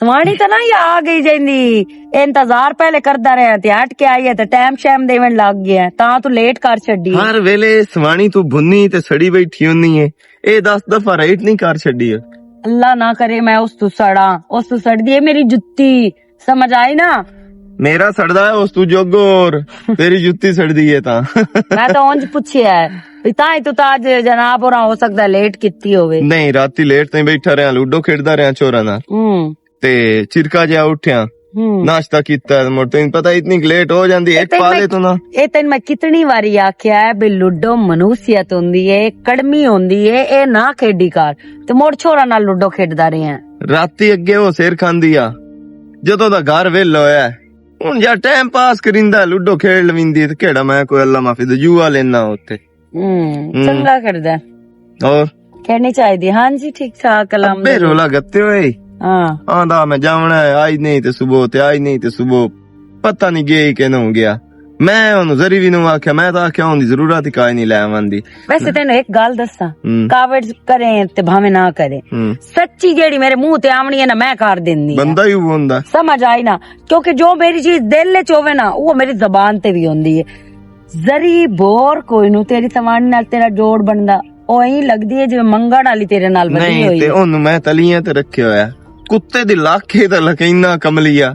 ਸਵਾਣੀ ਤਾਂ ਨਾ ਹੀ ਆ ਗਈ ਜਾਂਦੀ, ਇੰਤਜ਼ਾਰ ਪਹਿਲੇ ਕਰਦਾ ਰਿਹਾ ਤੇ ਹਟ ਕੇ ਆਈ ਹੈ ਤੇ ਟਾਈਮ ਸ਼ੈਮ ਦੇਵਣ ਲੱਗ ਗਿਆ ਤਾਂ ਤੂੰ ਲੇਟ ਕਰ ਛੱਡੀ। ਹਰ ਵੇਲੇ ਸਵਾਣੀ ਤੂੰ ਭੁੰਨੀ ਤੇ ਸੜੀ ਬੈਠੀ ਹੁੰਨੀ ਏ, ਇਹ 10 ਦਫਾ ਰਾਈਟ ਨਹੀਂ ਕਰ ਛੱਡੀ। ਅੱਲਾ ਨਾ ਕਰੇ ਮੈਂ ਉਸ ਤੋਂ ਸੜਾ, ਉਸ ਤੋਂ ਸੜਦੀ ਹੈ ਮੇਰੀ ਜੁੱਤੀ, ਸਮਝ ਆਈ ਨਾ। ਮੇਰਾ ਸੜਦਾ ਹੈ ਉਸ ਤੂੰ ਜੋਗੋਰ, ਤੇਰੀ ਜੁੱਤੀ ਸੜਦੀ ਹੈ ਤਾਂ। ਮੈਂ ਤਾਂ ਉਂਝ ਪੁੱਛਿਆ ਵੀ ਤਾਂ ਹੀ ਤੂੰ ਤਾਂ ਅੱਜ ਜਨਾਬ ਹੋਰਾਂ ਹੋ ਸਕਦਾ ਲੇਟ ਕੀਤੀ ਹੋਵੇ। ਨਹੀਂ ਰਾਤੀ ਲੇਟ ਤੇ ਬੈਠਾ ਰਿਹਾ, ਲੂਡੋ ਖੇਡਦਾ ਰਿਹਾ ਚੋਰਾਂ ਨਾਲ ਤੇ ਚਿਰਕਾ ਜਿਹਾ ਉੱਠਿਆ, ਨਾਸ਼ਤਾ ਕੀਤਾ, ਮੁੜ ਤੈਨੂੰ ਪਤਾ ਇਤਨੀ ਲੇਟ ਹੋ ਜਾਂਦੀ ਇੱਕ ਪਾਲੇ ਤੋਂ ਨਾ। ਇਹ ਤੈਨੂੰ ਮੈਂ ਕਿਤਨੀ ਵਾਰੀ ਆਖਿਆ ਹੈ ਵੀ ਲੂਡੋ ਮਨੂਸੀਅਤ ਹੁੰਦੀ ਏ, ਕੜਮੀ ਹੁੰਦੀ ਏ, ਇਹ ਨਾ ਖੇਡੀ ਕਰ ਤੇ ਮੁੜ ਛੋਰਾ ਨਾਲ ਲੂਡੋ ਖੇਡਦਾ ਰਿਹਾ। ਰਾਤੀ ਅੱਗੇ ਉਹ ਸਿਰ ਖਾਂਦੀ ਆ ਜਦੋਂ ਦਾ ਘਰ ਵੇਲ ਹੋਇਆ, ਹੁਣ ਜਾਂ ਟਾਈਮ ਪਾਸ ਕਰਿੰਦਾ ਲੂਡੋ ਖੇਡ ਲਵਿੰਦੀ ਤੇ ਕਿਹੜਾ ਮੈਂ ਕੋਈ ਅੱਲਾ ਮਾਫੀ ਤੇ ਜੂਆ ਲੈਣਾ ਉੱਥੇ। ਚੰਗਾ ਕਰਦਾ ਹੋਰ ਕਹਿਣੀ ਚਾਹੀਦੀ। ਹਾਂਜੀ ਠੀਕ ਠਾਕ ਅਲਹਮਦੁਲਿਲਾ। ਅੱਬੇ ਰੋਲਾ ਗੱਤੇ ਹੋਏ ਆਂਦਾ ਮੈਂ ਜਾਵਣਾ ਆਜ ਨਹੀਂ ਤੇ ਸੁਬਹ ਤੇ ਆਜ ਨਹੀਂ ਤੇ ਸੁਬਹ ਪਤਾ ਨਹੀਂ ਗਿਆ ਕਿ ਨਾ ਗਿਆ। ਮੈਂ ਉਹਨੂੰ ਜ਼ਰੀ ਵੀ ਨੂੰ ਆਖਿਆ, ਮੈਂ ਤਾਂ ਆਖਿਆ ਉਹਦੀ ਜ਼ਰੂਰਤ ਹੀ ਕਾਇ ਨਹੀਂ ਲੈ ਆਵੰਦੀ। ਵੈਸੇ ਤੈਨੂੰ ਇੱਕ ਗੱਲ ਦੱਸਾਂ, ਕਾਵੜ ਕਰੇ ਤੇ ਭਾਵੇਂ ਨਾ ਕਰੇ, ਸੱਚੀ ਜਿਹੜੀ ਮੇਰੇ ਮੂੰਹ ਤੇ ਆਵਣੀ ਹੈ ਨਾ ਮੈਂ ਕਰ ਦਿੰਦੀ ਬੰਦਾ ਹੀ ਹੁੰਦਾ, ਸਮਝ ਆਈ ਨਾ। ਕਿਉਂਕਿ ਜੋ ਮੇਰੀ ਚੀਜ਼ ਦਿਲ ਚ ਹੋਵੇ ਨਾ ਉਹ ਮੇਰੀ ਜ਼ਬਾਨ ਤੇ ਵੀ ਹੁੰਦੀ ਹੈ। ਜ਼ਰੀ ਬੋਰ ਕੋਈ ਨੂੰ ਤੇਰੀ ਸਵਾਣੀ ਨਾਲ ਤੇਰਾ ਜੋੜ ਬਣਦਾ ਉਹ ਹੀ ਲੱਗਦੀ ਹੈ ਜਿਵੇਂ ਮੰਗਣ ਵਾਲੀ ਤੇਰੇ ਨਾਲ ਬਣੀ ਹੋਈ। ਤੇ ਉਹਨੂੰ ਮੈਂ ਤਲੀਆਂ ਤੇ ਰੱਖਿਆ ਹੋਇਆ, ਕੁੱਤੇ ਦੀ ਲਾਖੇ ਦਾ ਲਕੀਨਾ ਕਮਲੀਆ,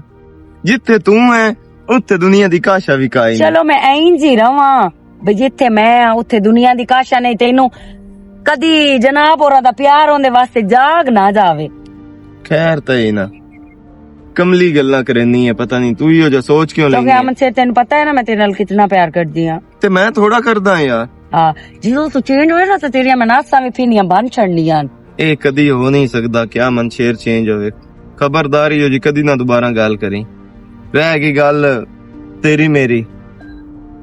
ਜਿੱਥੇ ਤੂੰ ਹੈ ਉੱਥੇ ਦੁਨੀਆ ਦੀ ਕਾਸ਼ਾ ਵੀ ਕਾਇ। ਚਲੋ ਮੈਂ ਇੰਜ ਹੀ ਰਵਾਂ ਵੀ ਜਿੱਥੇ ਮੈਂ ਆ ਉੱਥੇ ਦੁਨੀਆ ਦੀ ਕਾਸ਼ਾ ਨਹੀਂ। ਤੈਨੂੰ ਕਦੀ ਜਨਾਬ ਹੋਰਾਂ ਦਾ ਪਿਆਰ ਉਹਦੇ ਵਾਸਤੇ ਜਾਗ ਨਾ ਜਾਵੇ। ਖੈਰ ਤਾਂ ਇਹ ਨਾ ਕਮਲੀ ਗੱਲਾਂ ਕਰਨੀ ਹੈ, ਪਤਾ ਨਹੀਂ ਤੂੰ ਹੀ ਹੋ ਜਾ ਸੋਚ ਕਿਉਂ ਲੈਂਦੀ। ਕਿਉਂਕਿ ਅਮਨ ਸੇ ਤੈਨੂੰ ਪਤਾ ਹੈ ਨਾ ਮੈਂ ਤੇਰੇ ਨਾਲ ਕਿੰਨਾ ਪਿਆਰ ਕਰਦੀ ਆ ਤੇ ਮੈਂ ਥੋੜਾ ਕਰਦਾ ਯਾਰ। ਜਦੋਂ ਤੂੰ ਚੇਂਜ ਹੋਏ ਨਾ ਤਾਂ ਤੇਰੀਆਂ ਮਨਾਸਾਂ ਵੀ ਫੀਨੀਆਂ ਬਣ ਛੜਨੀਆਂ। ਇਹ ਕਦੀ ਹੋ ਨਹੀਂ ਸਕਦਾ ਕਿਆ ਮਨ ਸ਼ੇਰ ਚੇਂਜ ਹੋਵੇ। ਖਬਰਦਾਰੀ ਹੋ ਜੀ, ਕਦੀ ਨਾ ਦੁਬਾਰਾ ਗੱਲ ਕਰੀ। ਰਹਿ ਗਈ ਗੱਲ ਤੇਰੀ ਮੇਰੀ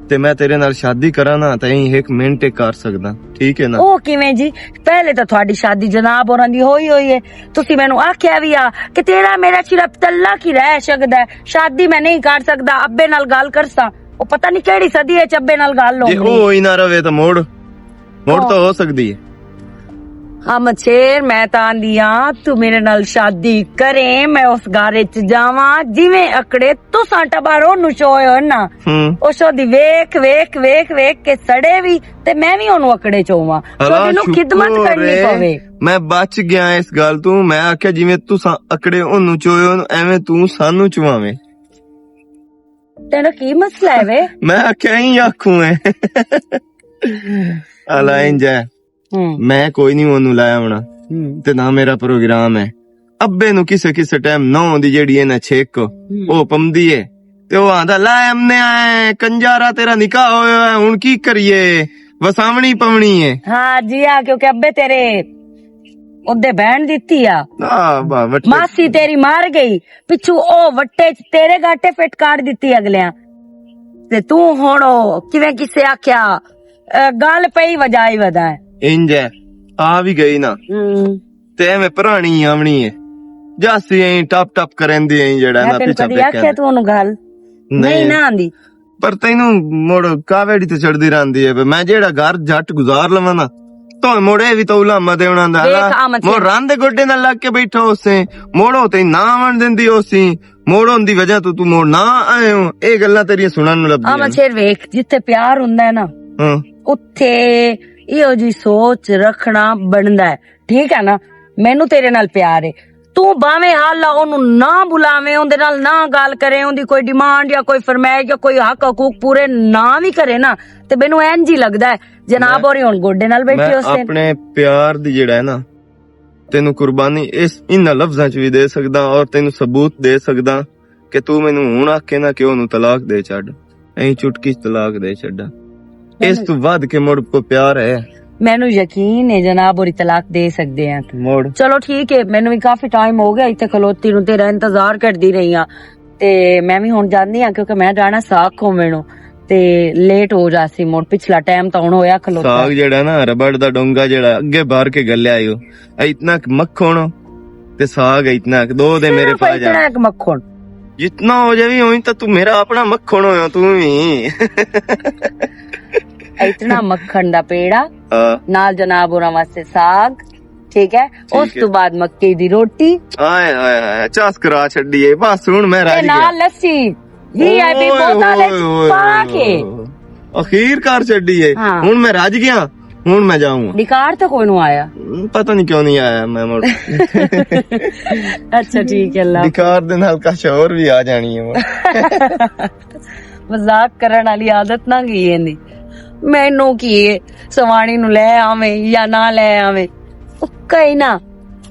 ਤੇ ਮੈਂ ਤੇਰੇ ਨਾਲ ਸ਼ਾਦੀ ਕਰਾਂ ਨਾ ਤਾਂ ਇਹ 1 ਮਿੰਟ ਕਰ ਸਕਦਾ, ਠੀਕ ਹੈ ਨਾ। ਉਹ ਕਿਵੇਂ ਜੀ? ਪਹਿਲੇ ਤਾਂ ਤੁਹਾਡੀ ਸ਼ਾਦੀ ਜਨਾਬ ਹੋਰਾਂ ਦੀ ਹੋਈ ਹੈ। ਤੁਸੀਂ ਮੈਨੂੰ ਆਖਿਆ ਵੀ ਆ ਕਿ ਤੇਰਾ ਮੇਰਾ ਸਿਰਫ ਤਲਾਕ ਹੀ ਰਹਿ ਸਕਦਾ, ਸ਼ਾਦੀ ਮੈਂ ਨਹੀਂ ਕਰ ਸਕਦਾ। ਅੱਬੇ ਨਾਲ ਗੱਲ ਕਰਸਾਂ, ਉਹ ਪਤਾ ਨਹੀਂ ਕਿਹੜੀ ਸਦੀ ਹੈ ਅੱਬੇ ਨਾਲ ਗੱਲ ਹੋ। ਜੇ ਉਹ ਹੀ ਨਾ ਰਵੇ ਤਾਂ ਮੋੜ ਤਾਂ ਹੋ ਸਕਦੀ ਹੈ। ਅਮਨ ਸ਼ੇਰ ਮੈਂ ਤਾਂ ਆਂਦੀ ਆ ਤੂੰ ਮੇਰੇ ਨਾਲ ਸ਼ਾਦੀ ਕਰੇ, ਮੈਂ ਉਸ ਘਰ ਚ ਜਾਵਾਂ ਜਿਵੇਂ ਅਕੜੇ ਤੁਸਾਂ ਟਬਾਰ ਉਹਨੂੰ ਚੋਏ ਹੋ ਨਾ, ਉਹ ਸ਼ੋਦੀ ਵੇਖ ਵੇਖ ਵੇਖ ਵੇਖ ਕੇ ਸੜੇ ਵੀ ਤੇ ਮੈਂ ਵੀ ਉਹਨੂੰ ਅਕੜੇ ਚੋਵਾਂ, ਉਹਨੂੰ ਖਿਦਮਤ ਕਰਨੀ ਪਵੇ। ਮੈਂ ਬਚ ਗਿਆ ਇਸ ਗੱਲ ਤੋਂ। ਮੈਂ ਆਖਿਆ ਜਿਵੇਂ ਤੁਸਾਂ ਅਕੜੇ ਉਹਨੂੰ ਚੋਏ ਹੋ ਐਵੇਂ ਤੂੰ ਸਾਨੂੰ ਚਵਾਵੇਂ। ਤੈਨੂੰ ਕੀ ਮਸਲਾ ਹੈ ਵੇ? ਮੈਂ ਆਖਿਆ ਹੀ ਆਖੂ ਐ ਅਲਾਈਨ ਮੈਂ ਕੋਈ ਨਹੀਂ ਉਹਨੂੰ ਲਾਇਆ ਹੋਣਾ ਤੇ ਨਾ ਮੇਰਾ ਪ੍ਰੋਗਰਾਮ ਹੈ। ਅੱਬੇ ਨੂੰ ਕਿਸੇ ਟਾਈਮ ਨਾ ਹੁੰਦੀ ਜਿਹੜੀ ਇਹਨਾਂ ਛੇਕ ਉਹ ਪੰਦੀ ਏ ਤੇ ਉਹ ਆਂਦਾ ਲੈ ਅਮਨੇ ਆਏ ਕੰਜਾਰਾ ਤੇਰਾ ਨਿਕਾਹ ਹੋਇਆ ਹੈ, ਹੁਣ ਕੀ ਕਰੀਏ, ਵਸਾਵਣੀ ਪਵਣੀ ਏ। ਹਾਂ ਜੀ ਆ, ਕਿਉਂਕਿ ਅੱਬੇ ਤੇਰੇ ਉਹਦੇ ਬਹਿਣ ਦਿੱਤੀ ਆ, ਮਾਸੀ ਤੇਰੀ ਮਾਰ ਗਈ ਪਿੱਛੂ, ਉਹ ਵੱਟੇ ਚ ਤੇਰੇ ਗਾਟੇ ਫਿੱਟ ਕਰ ਦਿੱਤੀ ਅਗਲਿਆਂ ਤੇ ਤੂੰ ਹੁਣ ਕਿਵੇਂ ਕਿਸੇ ਆਖਿਆ ਗੱਲ ਪਈ ਵਜਾਈ ਵਧਾ ਇੰਜ ਆ ਵੀ ਗਈ ਨਾ ਤੇ ਐਵੇਂ ਪੁਰਾਣੀ ਆਵਣੀ ਏ ਜਾਸੀ ਐ ਟਪ ਕਰੇਂਦੀ ਐ ਜਿਹੜਾ ਨਾ ਪਿੱਛੇ ਕਦੀ ਆਖਿਆ ਤੂੰ ਉਹਨੂੰ ਗੱਲ ਨਹੀਂ ਨਾ ਆਂਦੀ। ਪਰ ਤੈਨੂੰ ਮੋੜ ਕਾਵੇੜੀ ਤੇ ਚੜਦੀ ਰਹਿੰਦੀ ਏ। ਮੈਂ ਜਿਹੜਾ ਘਰ ਜੱਟ ਗੁਜ਼ਾਰ ਲਵਾਂ ਨਾ ਤਾਂ ਮੋੜੇ ਵੀ ਤਾਂ ਉਲਾਮਾ ਦੇ ਉਹਨਾਂ ਦਾ ਮੋੜ ਰਾਂ ਦੇ ਗੋਡੇ ਨਾਲ ਲੱਗ ਕੇ ਬੈਠਾ ਉਸੇ ਮੋੜੋ ਤੇ ਨਾ ਆਵਣ ਦਿੰਦੀ ਉਸੀ ਮੋੜੋਂ ਦੀ ਵਜ੍ਹਾ ਤੋਂ ਤੂੰ ਮੋੜ ਨਾ ਆਏ ਹੋ। ਇਹ ਗੱਲਾਂ ਤੇਰੀਆਂ ਸੁਣਨ ਨੂੰ ਲੱਭਦੀਆਂ। ਆਮਾ ਸ਼ੇਰ ਵੇਖ ਜਿੱਥੇ ਪਿਆਰ ਹੁੰਦਾ ਹੈ ਨਾ ਉੱਥੇ ਇਹੋ ਜੀ ਸੋਚ ਰੱਖਣਾ ਬਣਦਾ ਹੈ, ਠੀਕ ਹੈ ਨਾ। ਮੈਨੂੰ ਤੇਰੇ ਨਾਲ ਪਿਆਰ ਏ, ਤੂੰ ਬਾਵੇਂ ਹਾਲ ਉਹਨੂੰ ਨਾ ਬੁਲਾਵੇਂ, ਉਹਦੇ ਨਾਲ ਨਾ ਗੱਲ ਕਰੇ, ਉਹਦੀ ਕੋਈ ਡਿਮਾਂਡ ਜਾਂ ਕੋਈ ਫਰਮਾਇਸ਼ ਜਾਂ ਕੋਈ ਹੱਕ ਹਕੂਕ ਪੂਰੇ ਨਾ ਵੀ ਕਰੇ ਨਾ ਤੇ ਮੈਨੂੰ ਇੰਜ ਹੀ ਲੱਗਦਾ ਹੈ ਜਨਾਬ ਹੋਰੀ ਹੁਣ ਗੋਡੇ ਨਾਲ ਬੈਠੀ ਉਸੇ। ਆਪਣੇ ਪਿਆਰ ਦੀ ਜਿਹੜਾ ਹੈ ਨਾ ਤੈਨੂੰ ਕੁਰਬਾਨੀ ਇਹਨਾਂ ਲਫ਼ਜ਼ਾਂ ਚ ਵੀ ਦੇ ਸਕਦਾ ਔਰ ਤੈਨੂੰ ਸਬੂਤ ਦੇ ਸਕਦਾ ਕਿ ਤੂੰ ਮੈਨੂੰ ਹੁਣ ਆਖੇ ਨਾ ਕਿ ਉਹਨੂੰ ਤਲਾਕ ਦੇ ਛੱਡ, ਐਂ ਚੁਟਕੀ ਤਲਾਕ ਦੇ ਛੱਡਾ। ਇਸ ਤੋਂ ਵੱਧ ਕੇ ਮੁੜ ਕੋ ਪਿਆਰ ਹੈ। ਮੈਨੂੰ ਯਕੀਨ ਹੈ ਜਨਾਬ ਹੋਰੀ ਤਲਾਕ ਦੇ ਸਕਦੇ ਆ। ਚਲੋ ਠੀਕ ਹੈ, ਮੈਨੂੰ ਵੀ ਕਾਫੀ ਟਾਈਮ ਹੋ ਗਿਆ ਇੱਥੇ ਖਲੋਤੀ ਨੂੰ, ਤੇਰਾ ਇੰਤਜ਼ਾਰ ਕਰਦੀ ਰਹੀ ਆ ਤੇ ਮੈਂ ਵੀ ਹੁਣ ਜਾਂਦੀ ਆ ਕਿਉਂਕਿ ਮੈਂ ਜਾਣਾ ਸਾਗ ਖੋਵੇਂ ਨੂੰ ਤੇ ਲੇਟ ਹੋ ਜਾਸੀ। ਮੁੜ ਪਿਛਲਾ ਟਾਈਮ ਤਾਂ ਹੁਣ ਹੋਇਆ ਖਲੋਤਾ। ਸਾਗ ਜਿਹੜਾ ਨਾ ਰਬੜ ਦਾ ਡੋਂਗਾ ਜਿਹੜਾ ਅੱਗੇ ਬਾਹਰ ਕੇ ਗੱਲਿਆ ਈ ਇਤਨਾ ਮੱਖਣ ਤੇ ਸਾਗ ਇਤਨਾ ਦੋ ਦੇ ਮੇਰੇ ਪਾ ਜਾ ਮੱਖਣ ਜਿਤਨਾ ਹੋ ਜਾਵੇ ਉਹੀ ਤਾਂ ਤੂੰ ਮੇਰਾ ਆਪਣਾ ਮੱਖਣ ਹੋਇਆ ਤੂੰ ਵੀ। ਇਤਨਾ ਮੱਖਣ ਦਾ ਪੇੜਾ ਨਾਲ ਜਨਾਬ ਹੋਰਾਂ ਵਾਸਤੇ ਸਾਗ, ਠੀਕ ਹੈ। ਉਸ ਤੋਂ ਬਾਅਦ ਮੱਕੀ ਦੀ ਰੋਟੀ ਆਏ ਹਾਏ ਹਾਏ ਚਸ ਕਰਾ ਛੱਡੀਏ ਬਸ ਹੁਣ ਮੈਂ ਤੇ ਰਾਜ ਗਿਆ ਨਾਲ ਲੱਸੀ VIP ਬੋਤਲ ਵਿੱਚ ਪਾ ਕੇ ਅਖੀਰ ਕਰ ਛੱਡੀਏ ਹਾਂ। ਹੁਣ ਮੈਂ ਰਾਜ ਗਿਆ ਹੁਣ ਮੈਂ ਜਾਊਂਗਾ ਨਿਕਾਰ ਤਾਂ ਕੋਈ ਨੂੰ ਆਇਆ ਪਤਾ ਨਹੀਂ ਕਿਉਂ ਨਹੀਂ ਆਇਆ ਮੈਂ ਮੁੜ ਅੱਛਾ ਠੀਕ ਹੈ ਅੱਲਾ ਦਿਕਾਰ ਦੇ ਨਾਲ ਕੁਛ ਹੋਰ ਵੀ ਆ ਜਾਣੀ ਹੈ ਮੁੜ। ਮਜ਼ਾਕ ਕਰਨ ਵਾਲੀ ਆਦਤ ਨਾ ਗਈ ਇਹਦੀ ਮੈਨੂੰ ਕੀ ਏ ਸਵਾਣੀ ਨੂੰ ਲੈ ਆਵੇਂ ਜਾਂ ਨਾ ਲੈ ਆਵੇਂ ਕਈ ਨਾ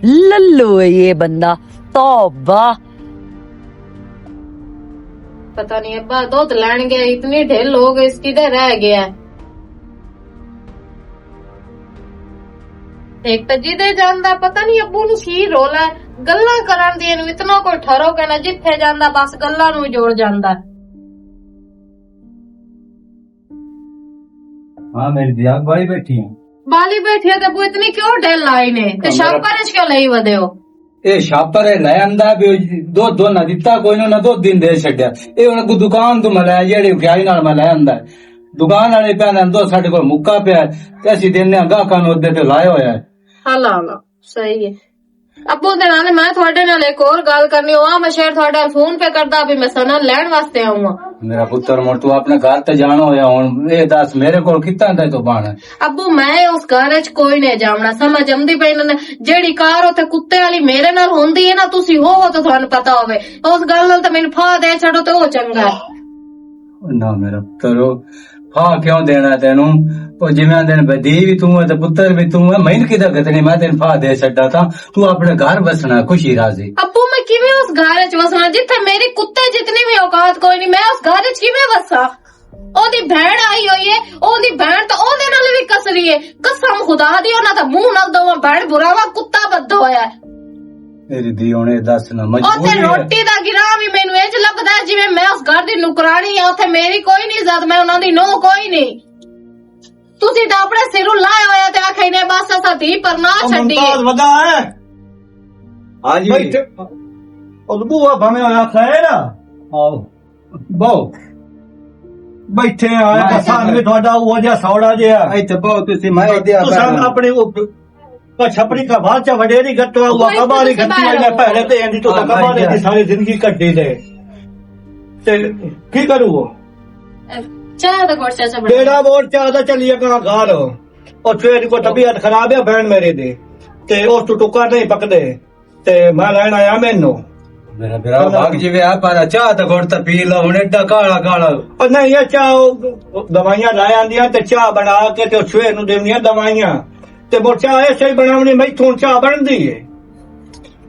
ਲੱਲੂ ਹੈ ਇਹ ਬੰਦਾ तौबा पता नहीं अब्बा दूध लैन गया इतनी ढेर लोग इसकी तो रह गया एक तो जिदे जांदा पता नहीं अब्बू नु की रोला है गल्ला करन दी नु इतना कोई ठहरो के ना जिथे जांदा बस गल्ला नु जोड़ जांदा हाँ मेरी दियाग बाली बैठी है बाली बैठी है तो अब्बू इतनी क्यों ढेर लाई ने ते शापर क्यों लई वदे हो ਇਹ ਛਾਪਰ ਲੈ ਆਂਦਾ ਵੀ ਦੁੱਧ ਨਾ ਦਿੱਤਾ ਕੋਈ ਨਾ ਦੋ ਦਿਨ ਦੇ ਛੱਡਿਆ ਇਹ ਹੁਣ ਕੋ ਦੁਕਾਨ ਤੋਂ ਮੈਂ ਲੈ ਜਿਹੜੀ ਖਿਆਈ ਨਾਲ ਮੈਂ ਲੈ ਆਂਦਾ ਦੁਕਾਨ ਵਾਲੇ ਕਹਿੰਦੇ ਦੋ ਸਾਡੇ ਕੋਲ ਮੁੱਕਾ ਪਿਆ ਤੇ ਅਸੀਂ ਦਿੰਨੇ ਆ ਗਾਹਕਾਂ ਨੂੰ ਉਹਦੇ ਤੇ ਲਾਇਆ ਹੋਇਆ ਹੈ ਹਾਲਾ ਸਹੀ ਹੈ ਅੱਬੂ ਦੇ ਨਾਲ ਮੈਂ ਤੁਹਾਡੇ ਨਾਲ ਇੱਕ ਹੋਰ ਗੱਲ ਕਰਨੀ ਉਹ ਮੈਂ ਸ਼ੇਰ ਤੁਹਾਡਾ ਫੋਨ ਪੇ ਕਰਦਾ ਵੀ ਮੈਂ ਸਨਾ ਲੈਣ ਵਾਸਤੇ ਆਉਂਗਾ ਮੇਰਾ ਪੁੱਤਰ ਮੋਰ ਤੂੰ ਆਪਣੇ ਘਰ ਤੇ ਜਾਣਾ ਹੋਇਆ ਹੁਣ ਇਹ ਦੱਸ ਮੇਰੇ ਕੋਲ ਕਿੱਦਾਂ ਦਾ ਤੂੰ ਬਾਣਾ ਅੱਬੂ ਮੈਂ ਉਸ ਘਰ ਚ ਕੋਈ ਨਹੀਂ ਜਾਵਣਾ ਸਮਝ ਆਉਂਦੀ ਪਈ ਨਾ ਜਿਹੜੀ ਕਾਰ ਉੱਥੇ ਕੁੱਤੇ ਵਾਲੀ ਮੇਰੇ ਨਾਲ ਹੁੰਦੀ ਹੈ ਨਾ ਤੁਸੀਂ ਹੋਵੋ ਤਾਂ ਤੁਹਾਨੂੰ ਪਤਾ ਹੋਵੇ ਉਸ ਗੱਲ ਨਾਲ ਤਾਂ ਮੈਨੂੰ ਫਾ ਦੇ ਛੱਡੋ ਤੇ ਉਹ ਚੰਗਾ ਨਾ ਮੇਰਾ ਪੁੱਤਰ ਹਾਂ ਕਿਉਂ ਦੇਣਾ ਤੈਨੂੰ ਉਹ ਜਿਵੇਂ ਦਿਨ ਬਦੀ ਵੀ ਤੂੰ ਹੈ ਤੇ ਪੁੱਤਰ ਵੀ ਤੂੰ ਹੈ ਮੈਨੂੰ ਕਿਦਾ ਗਤਨੀ ਮੈਂ ਤੈਨੂੰ ਫਾ ਦੇ ਛੱਡਾ ਤਾਂ ਤੂੰ ਆਪਣੇ ਘਰ ਬਸਣਾ ਖੁਸ਼ੀ ਰਾਜ਼ੀ ਅੱਬੂ ਮੈਂ ਕਿਵੇਂ ਉਸ ਘਰ ਚ ਵਸਣਾ ਜਿੱਥੇ ਮੇਰੀ ਕੁੱਤੇ ਜਿਤਨੀ ਵੀ ਔਕਾਤ ਕੋਈ ਨਹੀਂ ਮੈਂ ਉਸ ਘਰ ਚ ਕਿਵੇਂ ਵਸਾਂ ਉਹਦੀ ਭੈਣ ਆਈ ਹੋਈ ਹੈ ਉਹਦੀ ਭੈਣ ਤਾਂ ਉਹਦੇ ਨਾਲ ਵੀ ਕਸਰੀ ਹੈ ਕਸਮ ਖੁਦਾ ਦੀ ਉਹਨਾਂ ਦਾ ਮੂੰਹ ਨਾਲ ਦੋਵਾਂ ਭੈਣ ਬੁਰਾਵਾ ਕੁੱਤਾ ਬੱਧਾ ਹੋਇਆ ਤੇਰੀ ਦੀ ਉਹਨੇ ਦੱਸ ਨਾ ਉੱਥੇ ਮਜਬੂਰੀ ਰੋਟੀ ਦਾ ਗਿਰਾ ਵੀ ਮੈਨੂੰ ਇੰਜ ਲੱਗਦਾ ਜਿਵੇਂ ਮੈਂ ਉਸ ਘਰ ਦੀ ਨੁਕਰਾਣੀ ਆ ਉੱਥੇ ਮੇਰੀ ਕੋਈ ਨਹੀਂ ਇੱਜ਼ਤ ਮੈਂ ਉਹਨਾਂ ਦੀ ਨੋ ਕੋਈ ਨਹੀਂ ਤੁਸੀਂ ਤਾਂ ਆਪਣੇ ਸਿਰੋਂ ਲਾਇਆ ਹੋਇਆ ਤੇ ਆਖੇ ਨੇ ਬਸ ਅਸਾਂ ਧੀ ਪਰ ਨਾ ਛੱਡੀਏ ਵਗਾ ਹੈ ਹਾਂਜੀ ਉਹ ਬੂਆ ਭਾਵੇਂ ਹੋਇਆ ਖੈਰ ਆਓ ਬਹੁ ਬੈਠੇ ਆ ਕਿਸਾਨ ਵੀ ਤੁਹਾਡਾ ਉਹ ਜਿਹਾ ਸੌੜਾ ਜਿਹਾ ਇੱਥੇ ਬਹੁਤ ਤੁਸੀਂ ਮੈਂ ਦਿਆ ਤੁਸੀਂ ਆਪਣੇ ਉਹ ਛਪੜੀ का बाल चा वडेरी गट्टवा हुआ कबारी गट्टी है पहले तो एंडी तो कबारी की सारी जिंदगी कट्टी दे ते की करू वो ਚਾਹ ਦਾ ਘੋਟ ਚਾਚਾ ਬਣਾ बेड़ा वोट चाहता चलिए कहां घर और फिर को तबीयत खराब है बहन मेरे दी ते उस तो टुका नहीं पकदे ते मैं लेन आया मैनू मेरा बेरा भाग जिवे आ पर चाह तो घोट तो पी लो हुन एडा काला काला और नहीं ये चाह दवाइयां ला आंदियां ते चाह बना के ते छुए नु देवनियां दवाइयां ते वो चाह ऐसे ही बनावनी मैथों चाह बनदी है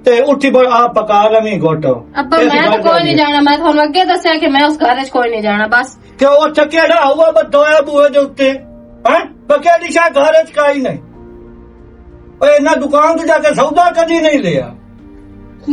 ते उठी आप पका लवी घोटो ਅੱਬਾ ਮੈਂ ਤਾਂ ਕੋਈ ਨਹੀਂ ਜਾਣਾ ਮੈਂ ਤੁਹਾਨੂੰ ਅੱਗੇ ਦੱਸਿਆ ਕਿ ਮੈਂ ਉਸ ਘਰ 'ਚ ਕੋਈ ਨਹੀਂ ਜਾਣਾ ਬਸ कि वो चकेड़ा हुआ बदोया बुए दे उत्ते हैं बकेड़ी शा घर च काई नहीं ओए ना दुकान ते जाके सौदा कदी नहीं लिया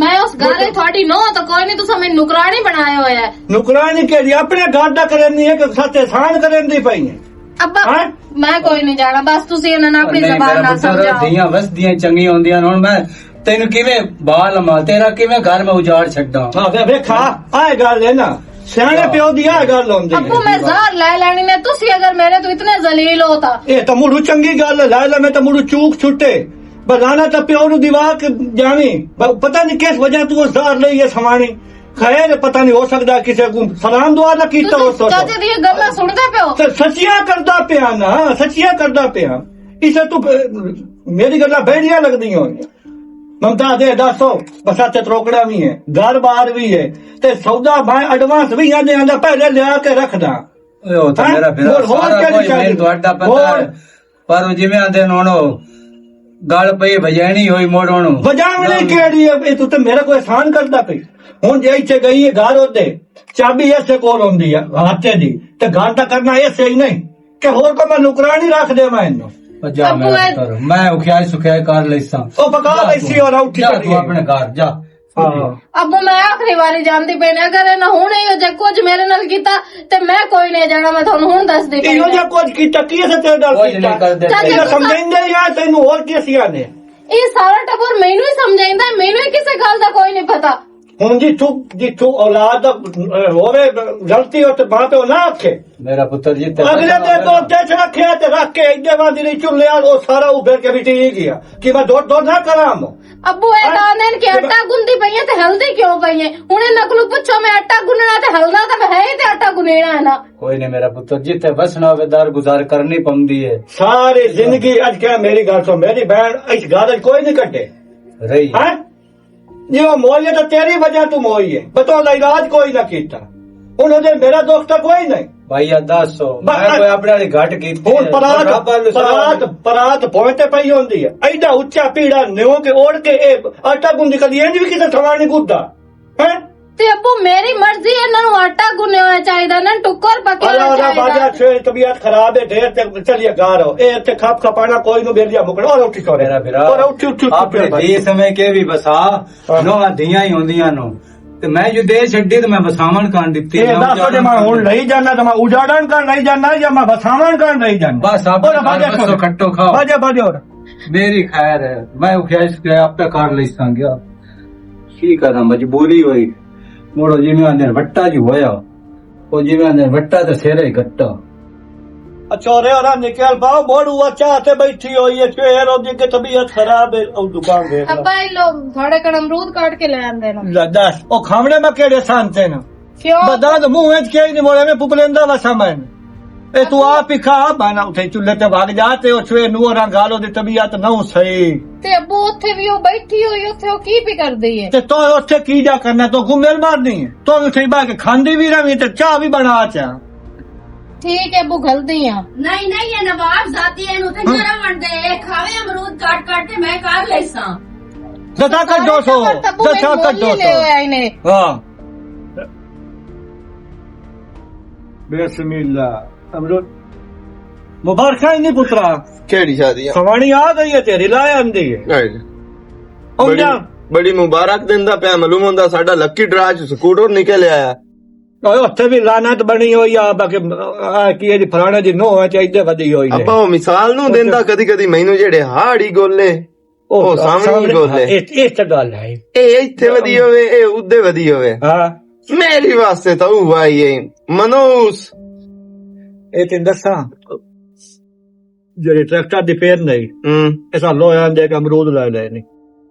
ਮੈਂ ਉਸ ਘਰ 'ਚ ਤੁਹਾਡੀ ਨੋ ਤਾਂ ਕੋਈ ਨਹੀਂ ਤੁਸੀਂ ਮੈਨੂੰ ਨੁਕਰਾਣੀ ਬਣਾਇਆ ਹੋਇਆ ਹੈ नुकरानी के लिए अपने घर दा करनी है कि सत्य सहन करन दी पई है ਅੱਬਾ हैं ਮੈਂ ਕੋਈ ਨਹੀਂ ਜਾਣਾ ਬਸ ਤੁਸੀਂ ਇਹਨਾਂ ਨੂੰ ਆਪਣੀ ਨਹੀਂ ਜ਼ਬਾਨ ਮੇਰਾ ਨਾਲ ਪੁੱਤਰ ਸਮਝਾਓ ਦੀਆਂ ਵਸਦੀਆਂ ਚੰਗੀਆਂ ਹੁੰਦੀਆਂ ਹੁਣ ਮੈਂ ਤੈਨੂੰ ਕਿਵੇਂ ਬਾਲ ਮਾ ਤੇਰਾ ਕਿਵੇਂ ਘਰ ਮੈਂ ਉਜਾੜ ਛੱਡਾਂ हां वे देखा आए गल है ना सियाने प्यो दी आ गल होंदी ਅੱਬੂ ਮੈਂ ਜ਼ਾਰ ਲੈ ਲੈਣੀ ਨੇ ਤੁਸੀਂ ਅਗਰ ਮੇਰੇ ਤੋਂ ਇਤਨੇ ਜ਼ਲੀਲ ਹੋ ਤਾਂ ए तो मुड़ू चंगी गल ला ला मैं तो मुड़ू चूक छुट्टे बजाना तो प्यो नु दीवा के जानी पता नहीं किस वजह तू जार ले ये समानी खैर पता नहीं हो सकता किसी को सलाम दुआ ना कीता हो ਤੁਸੀਂ ਚਾਚੇ ਦੀਆਂ ਗੱਲਾਂ ਸੁਣਦੇ ਪਿਓ ਤੇ ਸੱਚੀਆਂ ਕਰਦਾ ਪਿਆ ਨਾ ਸੱਚੀਆਂ ਕਰਦਾ ਪਿਆ ਇਸੇ ਤੂੰ ਮੇਰੀ ਗੱਲਾਂ ਬੈੜੀਆਂ ਲੱਗਦੀਆਂ ਹੋਈਆਂ ਮਮਤਾ ਦੇ ਦੱਸੋ ਬਸਾ ਤੇ ਤਰੋਕੜਾ ਵੀ ਹੈ ਘਰ ਬਾਰ ਵੀ ਹੈ ਤੇ ਸੌਦਾ ਮੈਂ ਐਡਵਾਂਸ ਵੀ ਆਂਦੇ ਆਂਦਾ ਪਹਿਲੇ ਲਿਆ ਕੇ ਰੱਖਦਾ ਉਹ ਤਾਂ ਮੇਰਾ ਫਿਰ ਸਾਰਾ ਕੋਈ ਮੈਨੂੰ ਤੁਹਾਡਾ ਪਤਾ ਹੈ ਪਰ ਉਹ ਜਿਵੇਂ ਆਂਦੇ ਨੇ ਹੁਣ ਗਲ ਪਈ ਵਜਾਣੀ ਹੋਈ ਮੋੜ ਉਹਨੂੰ ਵਜਾਵਣੀ ਕਿਹੜੀ ਹੈ ਇਹ ਤੂੰ ਤੇ ਮੇਰਾ ਕੋਈ ਆਸਾਨ ਕਰਦਾ ਪਈ ਹੁਣ ਜੇ ਇੱਥੇ ਗਈ ਹੈ ਘਰ ਉਹਦੇ ਚਾਬੀ ਐਸੇ ਕੋਲ ਹੁੰਦੀ ਆ ਹੱਥੇ ਦੀ ਤੇ ਘਰ ਤਾਂ ਕਰਨਾ ਐਸੇ ਹੀ ਨਹੀਂ ਕਿ ਹੋਰ ਕੋ ਮੈਂ ਨੁਕਰਾਨੀ ਰੱਖ ਦੇ ਮੈਂ ਇਹਨੂੰ ਜਾ ਮੈਂ ਉਖਿਆ ਸੁਖਿਆ ਕਰ ਲੈਸਾਂ ਉਹ ਪਕਾ ਲੈਸੀ ਔਰ ਉੱਠੀ ਜਾ ਤੂੰ ਆਪਣੇ ਘਰ ਜਾ ਅੱਬੂ ਮੈਂ ਆਖਰੀ ਵਾਰੀ ਜਾਂਦੀ ਪਈ ਨੇ ਅਗਰ ਇਹਨਾਂ ਹੁਣ ਇਹੋ ਜਿਹਾ ਕੁਝ ਮੇਰੇ ਨਾਲ ਕੀਤਾ ਤੇ ਮੈਂ ਕੋਈ ਨਹੀਂ ਜਾਣਾ ਮੈਂ ਤੁਹਾਨੂੰ ਹੁਣ ਦੱਸਦੀ ਪਈ ਇਹੋ ਜਿਹਾ ਕੁਝ ਕੀਤਾ ਕੀ ਸੇ ਤੇਰੇ ਨਾਲ ਕੁਝ ਨਹੀਂ ਕਰਦੇ ਇਹ ਸਮਝਾਉਂਦੇ ਯਾਰ ਤੈਨੂੰ ਹੋਰ ਕੀ ਸਿਆਣੇ ਇਹ ਸਾਰਾ ਟੱਬਰ ਮੈਨੂੰ ਹੀ ਸਮਝਾਉਂਦਾ ਮੈਨੂੰ ਹੀ ਕਿਸੇ ਗੱਲ ਦਾ ਕੋਈ ਨਹੀਂ ਪਤਾ ਹੁਣ ਜਿੱਥੋਂ ਔਲਾਦ ਦਾ ਹੋਵੇ ਗਲਤੀ ਹੋ ਤੇ ਮਾਂ ਪਿਓ ਨਾ ਆਖੇ मेरा पुत्र जी ਅਗਲੇ ਦੇ ਦੋ ਤੇ ਰੱਖਿਆ ਤੇ ਰੱਖ ਕੇ ਇੰਨੇ ਵਾਦੀ ਨਹੀਂ ਚੁੱਲਿਆ ਉਹ ਸਾਰਾ ਉਭਰ ਕੇ ਵੀ ਠੀਕ ਗਿਆ ਕਿ ਮੈਂ ਦੋ ਨਾ ਕਰਾਂ ਅੱਬੂ ਇਹ ਦਾਨੇ ਕਿ ਆਟਾ ਗੁੰਦੀ ਪਈਆਂ ਤੇ ਹਲਦੀ ਕਿਉਂ ਪਈਆਂ ਹੁਣ ਇਹਨਾਂ ਕੋਲ ਪੁੱਛੋ ਮੈਂ ਆਟਾ ਗੁੰਨਣਾ ਤੇ ਹਲਦਾ ਤਾਂ ਮੈਂ ਹੈ ਹੀ ਤੇ ਆਟਾ ਗੁੰਨਣਾ ਹੈ ਨਾ कोई नहीं मेरा पुत्र जिथे बसना होवे दार गुजार करनी पौंदी है ਸਾਰੀ ਜ਼ਿੰਦਗੀ ਅੱਜ ਕਿਹਾ ਮੇਰੀ ਗੱਲ ਸੁਣ ਮੇਰੀ ਭੈਣ ਇਸ ਗੱਲ ਕੋਈ ਨਹੀਂ ਕੱਢੇ रही ਹੈ ਜੇ ਉਹ ਮੋਈ ਹੈ ਤਾਂ ਤੇਰੀ ਵਜ੍ਹਾ ਤੂੰ ਮੋਈ ਹੈ ਬਤੌਰ ਦਾ ਇਲਾਜ ਕੋਈ ਨਾ ਕੀਤਾ ਹੁਣ ਉਹਦੇ ਮੇਰਾ ਦੋਸਤ ਤਾਂ ਕੋਈ ਨਹੀਂ भैया 10 मैं कोई अपने वाली घट की ਹੁਣ ਪਰਾਤ ਪਹੁੰਚੇ ਪਈ ਹੁੰਦੀ ਹੈ ਐਡਾ ਉੱਚਾ ਪੀੜਾ ਨਿਉ ਕੇ ਓੜ ਕੇ ਇਹ ਆਟਾ ਗੁੰਦੀ ਕਦੀ ਇੰਜ ਵੀ ਕਿਤੇ ਥਵਾਂ ਨਹੀਂ ਗੁੱਦਾ ਹੈ ਤੇ ਅੱਬੂ ਮੇਰੀ ਮਰਜ਼ੀ ਹੈ, ਇਹਨਾਂ ਨੂੰ ਆਟਾ ਗੁੰਨਿਆ ਹੋਇਆ ਚਾਹੀਦਾ ਨਾ ਟੁੱਕਰ ਪੱਕਿਆ ਹੋਇਆ ਬਾਜਾ ਚਾਹੀਦਾ ਛੇ ਤਬੀਅਤ ਖਰਾਬ ਹੈ ਢੇਰ ਤੇ ਚਲਿए ਘਰ ਹੋ ਇਹ ਇੱਥੇ ਖਾਪ ਖਪਾਣਾ ਕੋਈ ਨੂੰ ਬੇਲਿਆ ਮੁਕੜਾ ਔਰ ਉੱਠੀ ਸੋਰੇ मेरा बिरा और ਉੱਠੀ अपने जी समय के भी बसा नोवा धियां ही होंदियां नो ਤੇ ਮੈਂ ਜੋ ਦੇ ਛੱਡੀ ਤੇ ਮੈਂ ਵਸਾਵਣ ਕਰਨ ਦਿੱਤੀ ਇਹ ਦੱਸ ਵਜੇ ਮੈਂ ਹੁਣ ਨਹੀਂ ਜਾਣਾ ਤਾਂ ਮੈਂ ਉਜਾੜਨ ਕਰਨ ਨਹੀਂ ਜਾਣਾ ਜਾਂ ਮੈਂ ਵਸਾਵਣ ਕਰਨ ਨਹੀਂ ਜਾਣਾ बस आप बसो खट्टो खाओ ਬਾਜਾ ਹੋਰ मेरी खैर है मैं ख्याल के आपे कर ले संगया की करा मजबूरी हुई मोड़ो जिम्मे अंदर वट्टा जी होया ओ जिम्मे अंदर वट्टा ते सिरे ही कट्टा अचोरे और निकल पाओ बोड़ू अच्छा ते बैठी हुई है फिर ਉਹਦੀ ਕਿ ਤਬੀਅਤ ਖਰਾਬ ਹੈ ਉਹ ਦੁਕਾਨ ਦੇ ਅੱਬਾ ਇਹ ਲੋ ਥੋੜੇ ਕਣ ਅਮਰੂਦ ਕੱਟ ਕੇ ਲੈ ਆਂਦੇ ਨੇ ਦੱਸ ਉਹ ਖਾਵਣੇ ਮੈਂ ਕਿਹੜੇ ਸੰਤੇ ਨਾ ਕਿਉਂ ਬਦਾ ਦੇ ਮੂੰਹ ਵਿੱਚ ਕਿਹੜੀ ਨਹੀਂ ਮੋੜੇ ਮੈਂ ਪੁਪਲੇਂਦਾ ਵਸਾ ਮੈਂ ਇਹ ਤੂੰ ਆਪ ਹੀ ਖਾ ਬਾਨਾ ਉਥੇ ਚੁੱਲ੍ਹੇ ਤੇ ਵਗ ਜਾ ਤੇ ਉਹ ਛੇ ਨੂਰ ਗਾਲੋ ਦੀ ਤਬੀਅਤ ਨਾ ਸਹੀ ਤੇ ਅੱਬੂ ਉੱਥੇ ਵੀ ਉਹ ਬੈਠੀ ਹੋਈ ਉੱਥੇ ਉਹ ਕੀ ਵੀ ਕਰਦੀ ਹੈ ਤੇ ਤੂੰ ਉੱਥੇ ਕੀ ਜਾ ਕਰਨਾ ਤੂੰ ਗੁੰਮੇਲ ਮਾਰਨੀ ਹੈ ਤੂੰ ਉੱਥੇ ਬਾ ਕੇ ਖਾਂਦੀ ਵੀ ਰਵੀ ਤੇ ਚਾਹ ਵੀ ਬਣਾ ਚਾ ਠੀਕ ਹੈ ਅੱਬੂ ਗਲਤੀ ਆ ਨਹੀਂ ਨਹੀਂ ਇਹ ਨਵਾਬਜ਼ਾਦੀ ਇਹਨੂੰ ਤੇ ਜਰਾ ਵੰਡੇ ਖਾਵੇ ਅਮਰੂਦ ਕੱਟ ਕੱਟ ਕੇ ਮੈਂ ਕਰ ਲੈਸਾਂ ਦਤਾ ਕਰ 200 ਦਤਾ ਕਰ 200 ਇਹਨੇ ਹਾਂ ਬਿਸਮਿਲ੍ਲਾ ਅਮਰੂਦ ਮੁਬਾਰਕਾਂ ਨਹੀਂ ਪੁੱਤਰਾ ਕਿਹੜੀ ਸ਼ਾਦੀ ਆ ਖਵਾਣੀ ਆ ਗਈ ਹੈ ਤੇਰੀ ਲਾਇ ਆਂਦੀ ਹੈ ਬੜੀ ਬੜੀ ਮੁਬਾਰਕ ਦਿੰਦਾ ਪਿਆ ਮਾਲੂਮ ਹੁੰਦਾ ਸਾਡਾ ਲੱਕੀ ਡਰਾ ਚ ਸਕੂਟਰ ਨਿਕਲ ਆਇਆ ਓਏ ਉੱਥੇ ਵੀ ਲਾਨਤ ਬਣੀ ਹੋਈ ਆ ਬਾਕੀ ਕੀ ਇਹਦੀ ਫਲਾਣੇ ਦੀ ਨੋਹ ਚਾਹੀਦੇ ਵਧੀ ਹੋਈ ਹੈ ਆਪਾਂ ਉਹ ਮਿਸਾਲ ਨੂੰ ਦਿੰਦਾ ਕਦੀ ਕਦੀ ਮੈਨੂੰ ਜਿਹੜੇ ਹਾੜੀ ਗੋਲੇ ਉਹ ਸਾਹਮਣੇ ਗੋਲੇ ਇਹ ਤਾਂ ਗੱਲ ਹੈ ਇਹ ਇੱਥੇ ਵਧੀ ਹੋਵੇ ਇਹ ਉੱਦੇ ਵਧੀ ਹੋਵੇ ਹਾਂ ਮੇਰੀ ਵਾਸਤੇ ਤਾਂ ਉਹ ਆਈ ਹੈ ਮਨੂਸ ਇਹ ਤੈਨੂੰ ਦੱਸਾਂ ਜਿਹੜੇ ਟਰੈਕਟਰ ਦੀ ਪੇਨ ਨਹੀਂ ਐਸਾ ਲੋਹਾਂ ਦੇ ਅਮਰੂਦ ਲੈ ਲੈ ਨਹੀਂ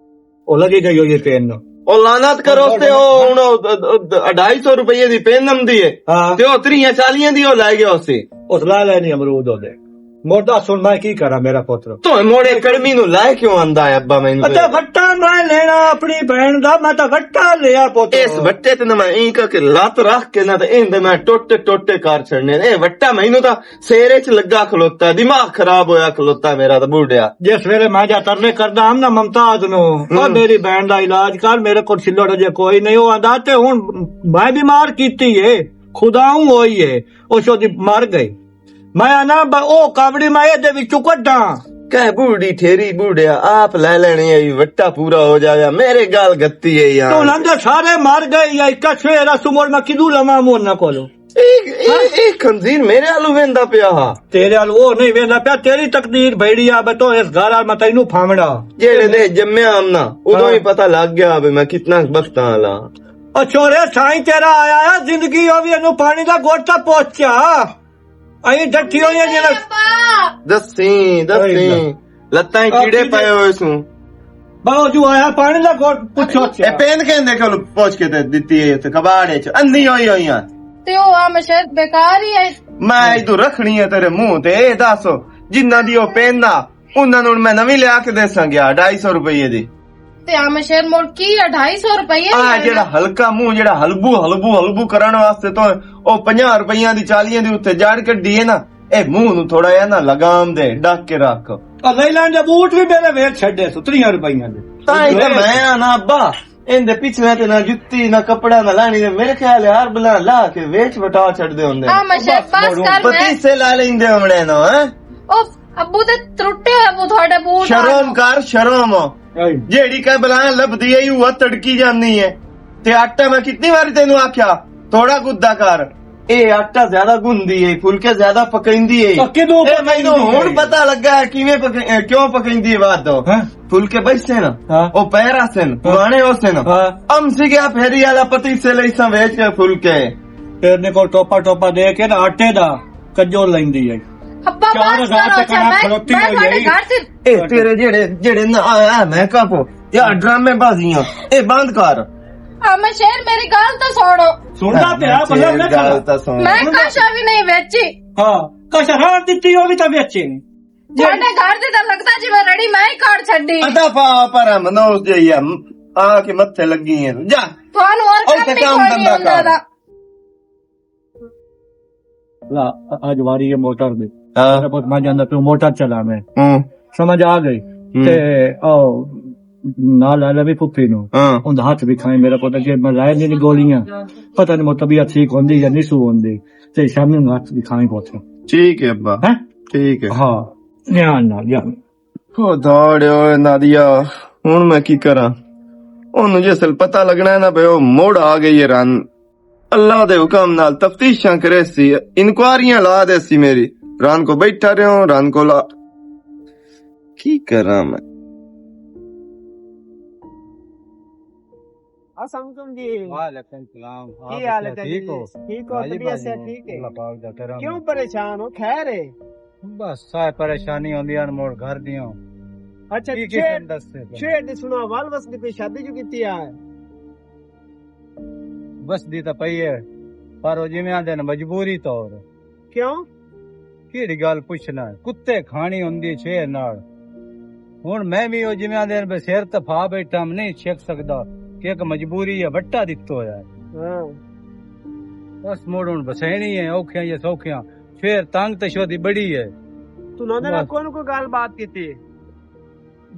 ਉਹ ਲੱਗੀ ਗਈ ਹੋਈ ਪੇਨ ਨੂੰ ਉਹ ਲਾਨਤ ਕਰੋ ਤੇ ਉਹ ਹੁਣ 250 ਰੁਪਏ ਦੀ ਪੇਨ ਨਮਦੀ ਹੈ ਤੇ ਉਹ 30-40 ਦੀ ਉਹ ਲੈ ਗਿਆ ਉਸੇ ਉਸ ਲਾ ਲੈ ਨਹੀਂ ਅਮਰੂਦ ਉਹਦੇ ਮੋਢਾ ਸੁਣ ਮੈਂ ਕੀ ਕਰਾਂ ਮੇਰਾ ਪੁੱਤਰ ਤੂੰ ਮੋੜੇ ਕੜਮੀ ਨੂੰ ਲੈ ਕਿਉਂ ਆਂਦਾ ਹੈ ਅੱਬਾ ਮੈਨੂੰ ਅੱਛਾ ਵੱਟਾ ਮੈਂ ਲੈਣਾ ਆਪਣੀ ਭੈਣ ਦਾ ਮੈਂ ਤਾਂ ਵੱਟਾ ਲਿਆ ਪੁੱਤ ਇਸ ਵੱਟੇ ਤੇ ਨਾ ਮੈਂ ਇੰਕ ਕੇ ਲੱਤ ਰੱਖ ਕੇ ਨਾ ਤੇ ਇਹਦੇ ਮੈਂ ਟੋਟੇ ਕਰ ਛੱਡਨੇ ਇਹ ਵੱਟਾ ਮੈਨੂੰ ਤਾਂ ਸੇਰੇ ਚ ਲੱਗਾ ਖਲੋਤਾ ਦਿਮਾਗ ਖਰਾਬ ਹੋਇਆ ਖਲੋਤਾ ਮੇਰਾ ਤਾਂ ਬੁੱਢਿਆ ਜਿਸ ਵੇਲੇ ਮੈਂ ਜਾ ਤਰਲੇ ਕਰਦਾ ਹਮ ਨਾ ਮਮਤਾਜ਼ ਨੂੰ ਉਹ ਮੇਰੀ ਭੈਣ ਦਾ ਇਲਾਜ ਕਰ ਮੇਰੇ ਕੋਲ ਛਿੱਲੜ ਜੇ ਕੋਈ ਨਹੀਂ ਉਹ ਆਂਦਾ ਤੇ ਹੁਣ ਮੈਂ ਬਿਮਾਰ ਕੀਤੀ ਏ ਖੁਦਾਉਂ ਹੋਈ ਏ ਉਹ ਛੋਦੀ ਮਰ ਗਈ ਮੈਂ ਨਾ ਉਹ ਕਾਵੜੀ ਮੈਂ ਇਹਦੇ ਵਿੱਚੋਂ ਕੱਢਾਂ ਕਹਿ ਬੂढ़ी ਠੇਰੀ ਬੂढ़ਿਆ ਆਪ ਲੈ ਲੈਣੀ ਆਈ ਵੱਟਾ ਪੂਰਾ ਹੋ ਜਾਇਆ ਮੇਰੇ ਗਾਲ ਗੱਤੀ ਹੈ ਯਾਰ ਤੂੰ ਲੰਦੇ ਸਾਰੇ ਮਰ ਗਏ ਜਾਂ ਇੱਕ ਛੇਰਾ ਸੁਮੋੜ ਮੈਂ ਕਿਦੂ ਲਵਾਂ ਮੋਨਾ ਕੋਲੋਂ ਇਹ ਖੰਜ਼ੀਰ ਮੇਰੇ ਆਲੂ ਵੇਂਦਾ ਪਿਆ ਤੇਰੇ ਆਲੂ ਉਹ ਨਹੀਂ ਵੇਂਦਾ ਪਿਆ ਤੇਰੀ ਤਕਦੀਰ ਭੈੜੀ ਆ ਬਤੋ ਇਸ ਘਰ ਆ ਮੈਂ ਤੈਨੂੰ ਫਾਮੜਾ ਜਿਹੜੇ ਦੇ ਜੰਮਿਆ ਆਮਨਾ ਉਦੋਂ ਹੀ ਪਤਾ ਲੱਗ ਗਿਆ ਵੀ ਮੈਂ ਕਿਤਨਾ ਬਖਤਾਂ ਵਾਲਾ ਉਹ ਛੋਰੇ ਸਾਈਂ ਤੇਰਾ ਆਇਆ ਆ ਜ਼ਿੰਦਗੀ ਉਹ ਵੀ ਇਹਨੂੰ ਪਾਣੀ ਦਾ ਗੋਟਾ ਪਹੁੰਚਿਆ ਅਹੀਂ ਡੱਠੀ ਹੋਈ ਹੈ ਜਿਹੜਾ ਦੱਸੀ ਲੱਤਾਂ ਕੀੜੇ ਪਏ ਹੋਏ ਸੂ ਬਾਉਜੂ ਆਇਆ ਪਾਣੀ ਦਾ ਗੋਟ ਪੁੱਛੋ ਇਹ ਪੇਨ ਕਹਿੰਦੇ ਕੋਲ ਪੁੱਛ ਕੇ ਤੇ ਦਿੱਤੀ ਹੈ ਤੇ ਕਬਾੜੇ ਚ ਅੰਨੀ ਹੋਈਆਂ ਤੇ ਉਹ ਆ ਮਸ਼ਹਦ ਬੇਕਾਰ ਹੀ ਹੈ ਮੈਂ ਇਦੋਂ ਰੱਖਣੀ ਹੈ ਤੇਰੇ ਮੂੰਹ ਤੇ ਇਹ ਦੱਸ ਜਿੰਨਾ ਦੀ ਉਹ ਪੇਨ ਨਾ ਉਹਨਾਂ ਨੂੰ ਮੈਂ ਨਵੀਂ ਲਿਆ ਕੇ ਦੇਸਾਂ ਗਿਆ 250 ਰੁਪਏ ਦੀ ਤੇ ਆ ਮਸ਼ਹਦ ਮੋੜ ਕੀ 250 ਰੁਪਏ ਆ ਜਿਹੜਾ ਹਲਕਾ ਮੂੰਹ ਜਿਹੜਾ ਹਲਬੂ ਕਰਨ ਵਾਸਤੇ ਤੋਂ ਉਹ 50 ਰੁਪਈਆਂ ਦੀ 40 ਦੀ ਉੱਤੇ ਜੜ ਕੱਢੀ ਹੈ ਨਾ ਇਹ ਮੂੰਹ ਨੂੰ ਥੋੜਾ ਜਿਹਾ ਨਾ ਲਗਾਮ ਦੇ ਡੱਕ ਕੇ ਰੱਖ ਲੈਲੈਂਡ ਦੇ ਬੂਟ ਵੀ ਮੇਰੇ ਵੇਚ ਛੱਡੇ 30 ਰੁਪਈਆਂ ਦੇ ਤਾਂ ਇਹ ਮੈਂ ਆ ਨਾ ਅੱਬਾ ਇਹਦੇ ਪਿਛਲੇ ਤੇ ਨਾ ਜੁੱਤੀ ਨਾ ਕਪੜਾ ਨਾ ਲਾਣੀ ਮੇਰੇ ਖਿਆਲ ਹਰ ਬਲਾ ਲਾ ਕੇ ਵੇਚ ਵਟਾ ਛੱਡਦੇ ਹੁੰਦੇ ਆ ਮਸ਼ਹਦ ਪਾਸ ਕਰ ਮੈਂ ਪਤੀਸੇ ਲਾ ਲੈਂਦੇ ਹਮਣੇ ਨਾ ਹੈ ਉਹ ਅੱਬੂ ਤੇ ਟੁੱਟੇ ਅੱਬੂ ਤੁਹਾਡੇ ਬੂਟ ਸ਼ਰਮ ਕਰ ਸ਼ਰਮ ਜਿਹੜੀ ਕਹ ਬਲਾ ਲੱਭਦੀ ਏ ਉਹ ਤੜਕੀ ਜਾਂਦੀ ਏ ਤੇ ਆਟਾ ਮੈਂ ਕਿੰਨੀ ਵਾਰੀ ਤੈਨੂੰ ਆਖਿਆ ਥੋੜਾ ਗੁੱਦਾ ਕਰ ਇਹ ਆਟਾ ਜ਼ਿਆਦਾ ਗੁੰਦੀ ਏ, ਫੁਲਕੇ ਜ਼ਿਆਦਾ ਪਕਾਉਂਦੀ ਏ। ਕਿਦੋਂ ਇਹ ਮੈਨੂੰ ਹੁਣ ਪਤਾ ਲੱਗਾ ਕਿਵੇਂ ਕਿਉਂ ਪਕਾਉਂਦੀ ਏ ਬਾਤ ਤੋਂ। ਫੁਲਕੇ ਬੈਸੇ ਨਾ ਉਹ ਪੈਰਾ ਸਨ ਪੁਰਾਣੇ ਹੋ ਸਨ ਅਮ ਸੀਗਾ ਫੇਰੀ ਵਾਲਾ ਪਤੀਸੇ ਲਈ ਸਾਂ ਵੇਚ ਕੇ ਫੁਲਕੇ ਤੇਰੇ ਕੋਲ ਟੋਪਾ ਦੇ ਕੇ ਨਾ ਆਟੇ ਦਾ ਕੱਜੋ ਲੈਂਦੀ ਏ। ਅੱਪਾ ਬਾਤ ਕਰੋ ਇਹ ਤੇਰੇ ਜਿਹੜੇ ਨਾ ਆਇਆ ਮੈਂ ਕਾਪੋ ਯਾ ਡਰਾਮੇ ਬਾਜ਼ੀਆਂ ਇਹ ਬੰਦ ਕਰ। ਮੈਂ ਸ਼ੇਰ ਮੇਰੀ ਗੱਲ ਤਾਂ ਸੁਣਦਾ ਪਿਆ ਬੱਲਾ ਨਾ ਗੱਲ ਤਾਂ ਸੁਣ। ਮੈਂ ਕਾਸ਼ਾ ਵੀ ਨਹੀਂ ਵੇਚੀ। ਹਾਂ ਕਾਸ਼ਾ ਹਾਂ ਦਿੱਤੀ ਉਹ ਵੀ ਤਾਂ ਵੇਚੇ ਸਾਡੇ ਘਰ ਦੇ ਤਾਂ ਲੱਗਦਾ ਜਿਵੇਂ ਰੜੀ ਮੈਂ ਹੀ ਕਾੜ ਛੱਡੀ। ਅਦਾ ਪਾ ਪਰ ਮਨੋਜ ਜਈਆ ਆ ਕੇ ਮੱਥੇ ਲੱਗੀ ਹੈ ਜਾ ਤੁਹਾਨੂੰ ਹੋਰ ਕੰਮ ਨਹੀਂ ਕੋਈ ਨਹੀਂ ਹੁੰਦਾ ਦਾ। ਲਾ ਅੱਜ ਵਾਰੀ ਹੈ ਮੋਟਰ ਦੇ ਹਾਂ ਬਹੁਤ ਮਜ਼ਾ ਆਂਦਾ ਤੂੰ ਮੋਟਰ ਚਲਾ ਮੈਂ ਹੂੰ ਸਮਝ ਆ ਗਈ ਤੇ ਉਹ ਨਾਲ ਆ ਵੀ ਪੁੱਪੀ ਨੂੰ ਹਾਂ ਉਹਦਾ ਹੱਥ ਵੀ ਖਾਏ ਮੇਰਾ ਪੁੱਤ ਜੇ ਮੈਂ ਲਾਇਆ ਨਹੀਂ ਗੋਲੀਆਂ ਪਤਾ ਨਹੀਂ ਮੋ ਤਬੀਅਤ ਠੀਕ ਹੁੰਦੀ ਜਾਂ ਨਹੀਂ ਸੂ ਹੁੰਦੀ ਤੇ ਸ਼ਾਮੀ ਨੂੰ ਹੱਥ ਵੀ ਖਾਏ ਪੁੱਤ ਠੀਕ ਹੈ ਅੱਬਾ ਹੈ ਠੀਕ ਹੈ। ਹਾਂ ਧਿਆਨ ਨਾਲ ਯਾਰ ਹੋ ਦੌੜਿਓ ਨਾਦੀਆ ਹੁਣ ਮੈਂ ਕੀ ਕਰਾਂ। ਉਹਨੂੰ ਜੇ ਅਸਲ ਪਤਾ ਲੱਗਣਾ ਹੈ ਨਾ ਬਈ ਉਹ ਮੋੜ ਆ ਗਈ ਹੈ ਰਨ ਅੱਲਾਹ ਦੇ ਹੁਕਮ ਨਾਲ ਤਫਤੀਸ਼ਾਂ ਕਰੇ ਸੀ ਇਨਕੁਆਰੀਆਂ ਲਾ ਦੇ ਸੀ ਮੇਰੀ ਰਨ ਕੋ ਬੈਠਾ ਰਿਹਾ ਰਨ ਕੋ ਲਾ ਕੀ ਕਰਾਂ ਮੈਂ। असलकुम जी वालेकुम सलाम। की हाल है ठीक हो? ठीक हो तबीयत से ठीक है अल्लाह पाक दा करम। क्यों परेशान हो खैर है बस सारे परेशानी होंदी है मोड़ घर दियो। अच्छा की छेड़ किस्म दस से छेड़ दी सुनो वाल बस दी कोई शादी जो कीती है बस दी तो पई है पर ओ जिवें आंदे ने मजबूरी तौर क्यों केड़ी गल पुछना कुत्ते खानी होंदी शेर नाल हुन मैं भी ओ जिवें आंदे ने सिर ते फा बैठा नहीं छक सकदा कि एक मजबूरी है वट्टा दित्तो है हाँ बस मोड़ हुन बसैनी है औखियां या सौखियां फिर तंग ते शोदी बड़ी है तू ना बस। कौन को गाल बात कीती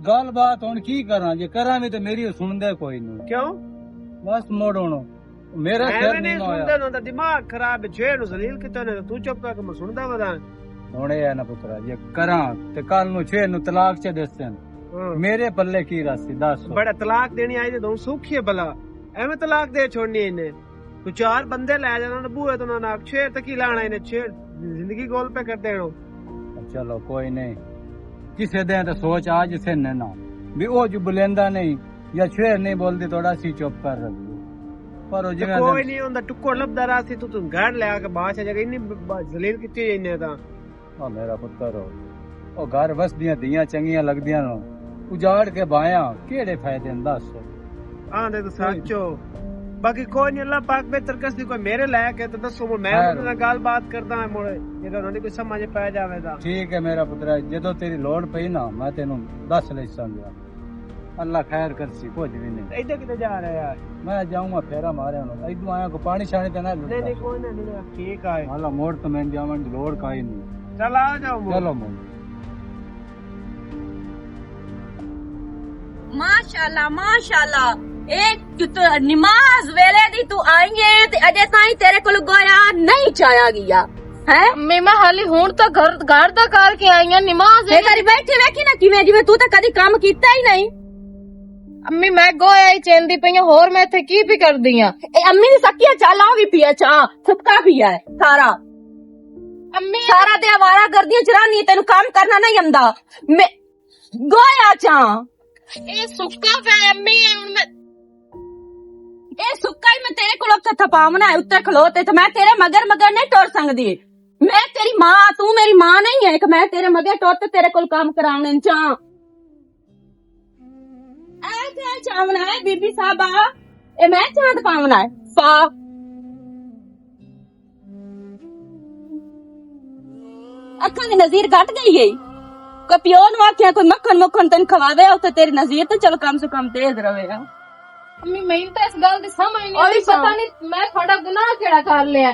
गल बात हुन की करा जे करा भी ते मेरी सुनदे कोई नहीं क्यों बस मोड़ हुन मेरा मैं सिर नहीं नहीं होया सुनदा ना दिमाग खराब है छेड़ जलील कितो ने तू चुप कर मैं सुनदा वदा हुन ए ना पुत्रा जे करा ते कल नु छे नु तलाक च दसन मेरे पल्ले की रास्ती दस बड़ा तलाक देनी आई तो सुखी है भला एवं तलाक दे छोड़नी है इन्हें तू चार बंदे ले जाना बूहे तो ना छेड़ तक ही लाना इन्हें छेड़ जिंदगी गोल पे कर देना चलो कोई नहीं किसे दे तो सोच आज से ना भी ओ जो बुलेंदा नहीं या शेर नहीं बोलती थोड़ा सी चुप कर रही पर ओ जिवें कोई नहीं होंदा टुक्को लबदा रास्ती तू घर ले आके बादशाह जगह इन्नी जलील किती है इन्हें ता ओ मेरा पुत्र ओ घर बस दियां चंगियां लगदियां नो उजाड़ के बाया केड़े फायदे न दस आंदे तो सच्चो बाकी कोई नहीं अल्लाह पाक बेहतर कस दी कोई मेरे लायक है तो दसो मैं उनके नाल गल बात करदा है मोड़े जे उन्होंने कोई समझ पै जावेगा ठीक है मेरा पुत्र जदों तेरी लोड़ पई ना मैं तेनू दस ले समझा अल्लाह खैर करसी कुछ भी नहीं इधर किते जा रहे यार मैं जाऊंगा फेरा मारे हूं इधर आया को पानी शानी ते ना नहीं कोई नहीं ठीक है हां मोड़ तो मैं जावन दी लोड़ काई नहीं चल आ जाओ चलो मोड़ माशाल्लाह माशाल्लाह एक नमाज वेले दी तू आई है ते अजे ताई तेरे कोल गोया नहीं चाया गया है अम्मी मैं हाली हुन तो घर दा करके आई हां नमाज ते करी बैठी वेखी ना किवें जिवें तू तो कदी काम कीता ही नहीं। अम्मी मैं गोया ही चेंदी पई होर मैं इथे की भी कर दियां ए अम्मी दी सकिया चाला भी पिया चा सबका पिया है सारा अम्मी सारा दे आवारा गर्दियां चरानी तेनु काम करना नहीं आंदा मैं गोया चा ए सुक्का पे अम्मी हुन मैं ए सुक्का ही मैं तेरे कोल उत्ते थपावना है उत्ते खलोते तो मैं तेरे मगर नहीं टुर सकदी मैं तेरी मां तू मेरी मां नहीं है कि मैं तेरे मगर टुर ते तेरे कोल काम करावने चा ऐ ते चावना है बीबी साहबा ए मैं चांद पावना है पा अखा दी नजीर घट गई है कोई प्यो नु आख्या कोई मक्खन तेन खवावे तो तेरी नजीर तो चलो कम से कम तेज रवे। अम्मी मैं तो इस गल दी समझ नहीं पता नहीं मैं थोड़ा गुनाह केड़ा कर लिया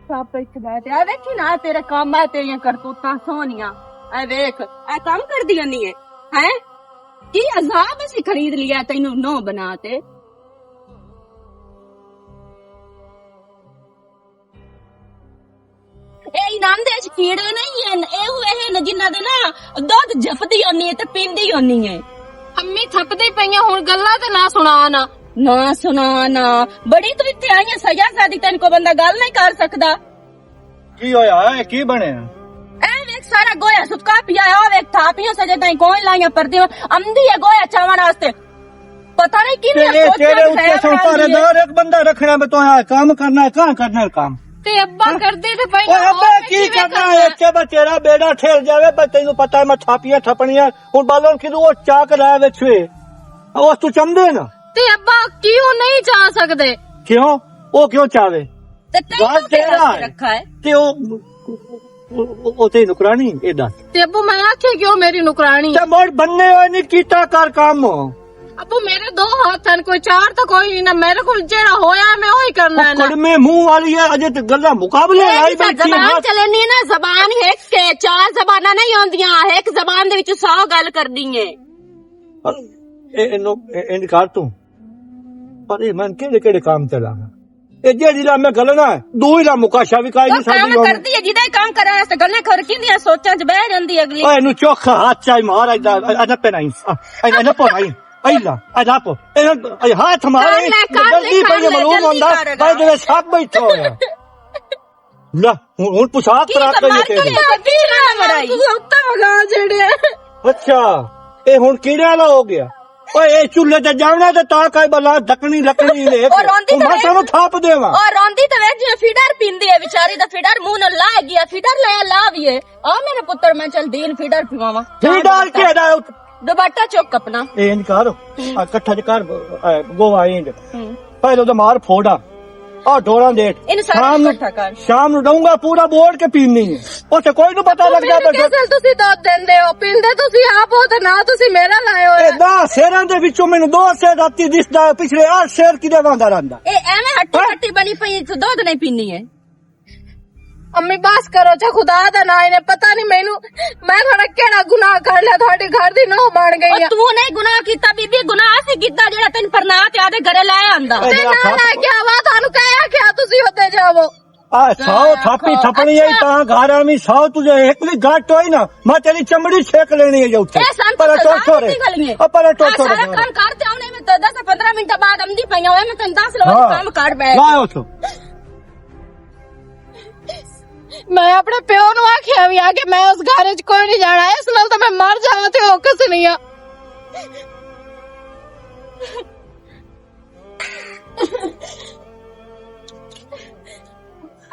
सब एक बात है देखी ना तेरे काम है तेरियां करतूतां सोनिया ऐ देख ऐ काम कर दिया नहीं है हैं की अजाब से खरीद लिया तैनू नो बनाते ए इनाम दे कीड़े नहीं है ए हुए है न जिन्ना दे ना दूध जफदी होनी है ते पींदी होनी है। अम्मी थकदी पईयां हुन गल्लां ते ना सुना ना ਨਾ ਸੁਣਾ ਨਾ ਬੜੀ ਤੂੰ ਇੱਥੇ ਆਈਆਂ ਸਜ਼ਾ ਸਾਦੀ ਤੈਨੂੰ ਕੋ ਬੰਦਾ ਗੱਲ ਨਹੀਂ ਕਰ ਸਕਦਾ। ਕੀ ਹੋਇਆ ਇਹ ਕੀ ਬਣਿਆ? ਐ ਵੇਖ ਸਾਰਾ ਗੋਇਆ ਸੁੱਕਾ ਪਿਆ ਆ ਵੇਖ ਥਾਪੀਆਂ ਸਜੇ ਤਾਈ ਕੋਈ ਲਾਈਆਂ ਪਰਦੀ ਅੰਦੀ ਹੈ ਗੋਇਆ ਚਾਵਣ ਵਾਸਤੇ पता नहीं किने तेरे उत्ते संपारेदार एक बंदा रखना मैं तो यहाँ काम करना है कहाँ करना है काम ते अब्बा कर दे थे भाई अब्बा की करना है के तेरा बेड़ा ठेल जावे पर तेन पता है मैं थापियां थपनियां और बालों की वो चाक रहा है छुए वो तू चमदे ना ते अब्बा क्यों नहीं चाह सकते? क्यों वो क्यों चावे गाल तेरा रखा है ते वो ते नुकरानी ए दस ते अब्बू मैं आखे क्यों मेरी नुकरानी ते मोड़ बनने हो नहीं कीता कर काम अबू मेरे 2 हाथ हैं कोई 4 तो कोई नहीं ना मेरे को जेड़ा होया है मैं वही करना है ना में मुंह वाली है अजय गल्ला मुकाबले आई जबान चलनी है ना जबान एक के 4 जबाना नहीं होंदियां एक जबान दे विच 100 गल करनी है इनकार तू पर ये मन केड़े काम चलागा ए जेड़ी ला मैं गलना है दो ही ला मुकाशा भी काई नहीं काम करदी है जिदा काम करे वास्ते गल्ले कर किंदियां सोचां च बह जांदी अगली ओए नु चोखा हाथ चाई मार अदा पेनाई अदा पोराई आइला अदा पो ए हाथ मारे जल्दी पहले मालूम होंदा भाई जेड़े सब बैठो है ला हुन पोशाक प्राप्त करिए उत्ते मगा जेड़े अच्छा ए हुन कीड़े वाला हो गया ओए ए चूल्हे ते जावना ते ता काई बला ढकनी लकड़ी ले मैं तानू थाप देवा और रोंदी ते वेख जिवें फीडर पींदी है बेचारी दा फीडर मुंह न ला गया फीडर ला भी है आ मेरे पुत्र मैं चल दीन फीडर पिवावा फीडर केड़ा दुपट्टा चुक अपना ए इनकार इकट्ठा कर गोवा इंज पहले तो मार फोड़ा और डोरा दे शाम नु दूंगा पूरा बोर्ड के पीनी है उसे कोई नु पता लग जाता कैसे तुसी दूध देंदे हो पींदे तुसी आप हो ते ना तुसी मेरा लाए हो ए 10 शेरां दे विचों मैनू 2 शेर राती दिसदा पिछले 8 शेर किदे वांदा रंदा ए एवें हट्टी हट्टी बनी पई दूध नहीं पीनी है अम्मी बस करो चा खुदा दा ना इन्हें पता नहीं मैनू मैं थोड़ा केड़ा गुनाह कर लिया थोड़े घर दी नौ बन गई है तू नहीं गुनाह कीता बीबी गुनाह सी कीता जेड़ा तैन परनात आदे घरे ले आंदा ते ना ना क्या वा थानू कहया क्या तुसी होते जावो आ 100 थापी थपनी आई ता घर आमी 100 तुझे एक भी घाट होई ना मैं तेरी चमड़ी छेक लेनी है उठे पर टोटोरे पर टोटोरे सारा काम करते आने में 10-15 मिनट बाद आंदी पईया ओए मैं तन 10 लोग काम कर बैठ लाओ तो मैं अपने प्यो नु आखिया भी आके मैं उस घर च कोई नहीं जाना इस नाल तो मैं मर जावां ते ओ किस नहीं आ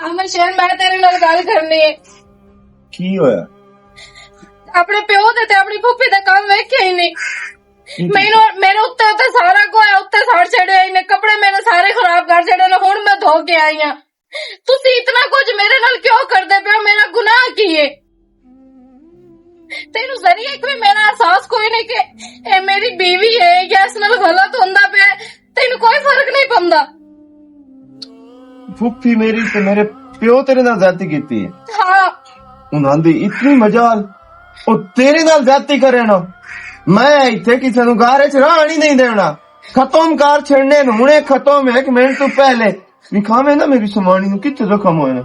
अमर शहर मैं तेरे नाल गल करनी है की होया अपने प्यो दे ते अपनी फुफी दा काम वेख्या ही नहीं मैनू मेरे उत्ते उत्ते सारा कोया उत्ते सड़ छड़े इने कपड़े मेरे सारे खराब कर छड़े ने हुन मैं धो के आई हां तुसी इतना कुछ मेरे नाल क्यों करदे पे हो मेरा गुनाह की है तेनू जरिए कोई मेरा एहसास कोई नहीं कि ए मेरी बीवी है या इस नाल गलत होंदा पे तेनू कोई फर्क नहीं पौंदा फुफी मेरी ते मेरे प्यो तेरे नाल जाती कीती है हाँ उन्हां दी इतनी मजाल ओ तेरे नाल जाती करे ना मैं इत्थे किसे नु घर च रहण ही नहीं देना खत्म कर छड़ने नु हुणे खत्म 1 मिनट तो पहले निखावे ना मेरी समानी नु किथे जख्म होए ना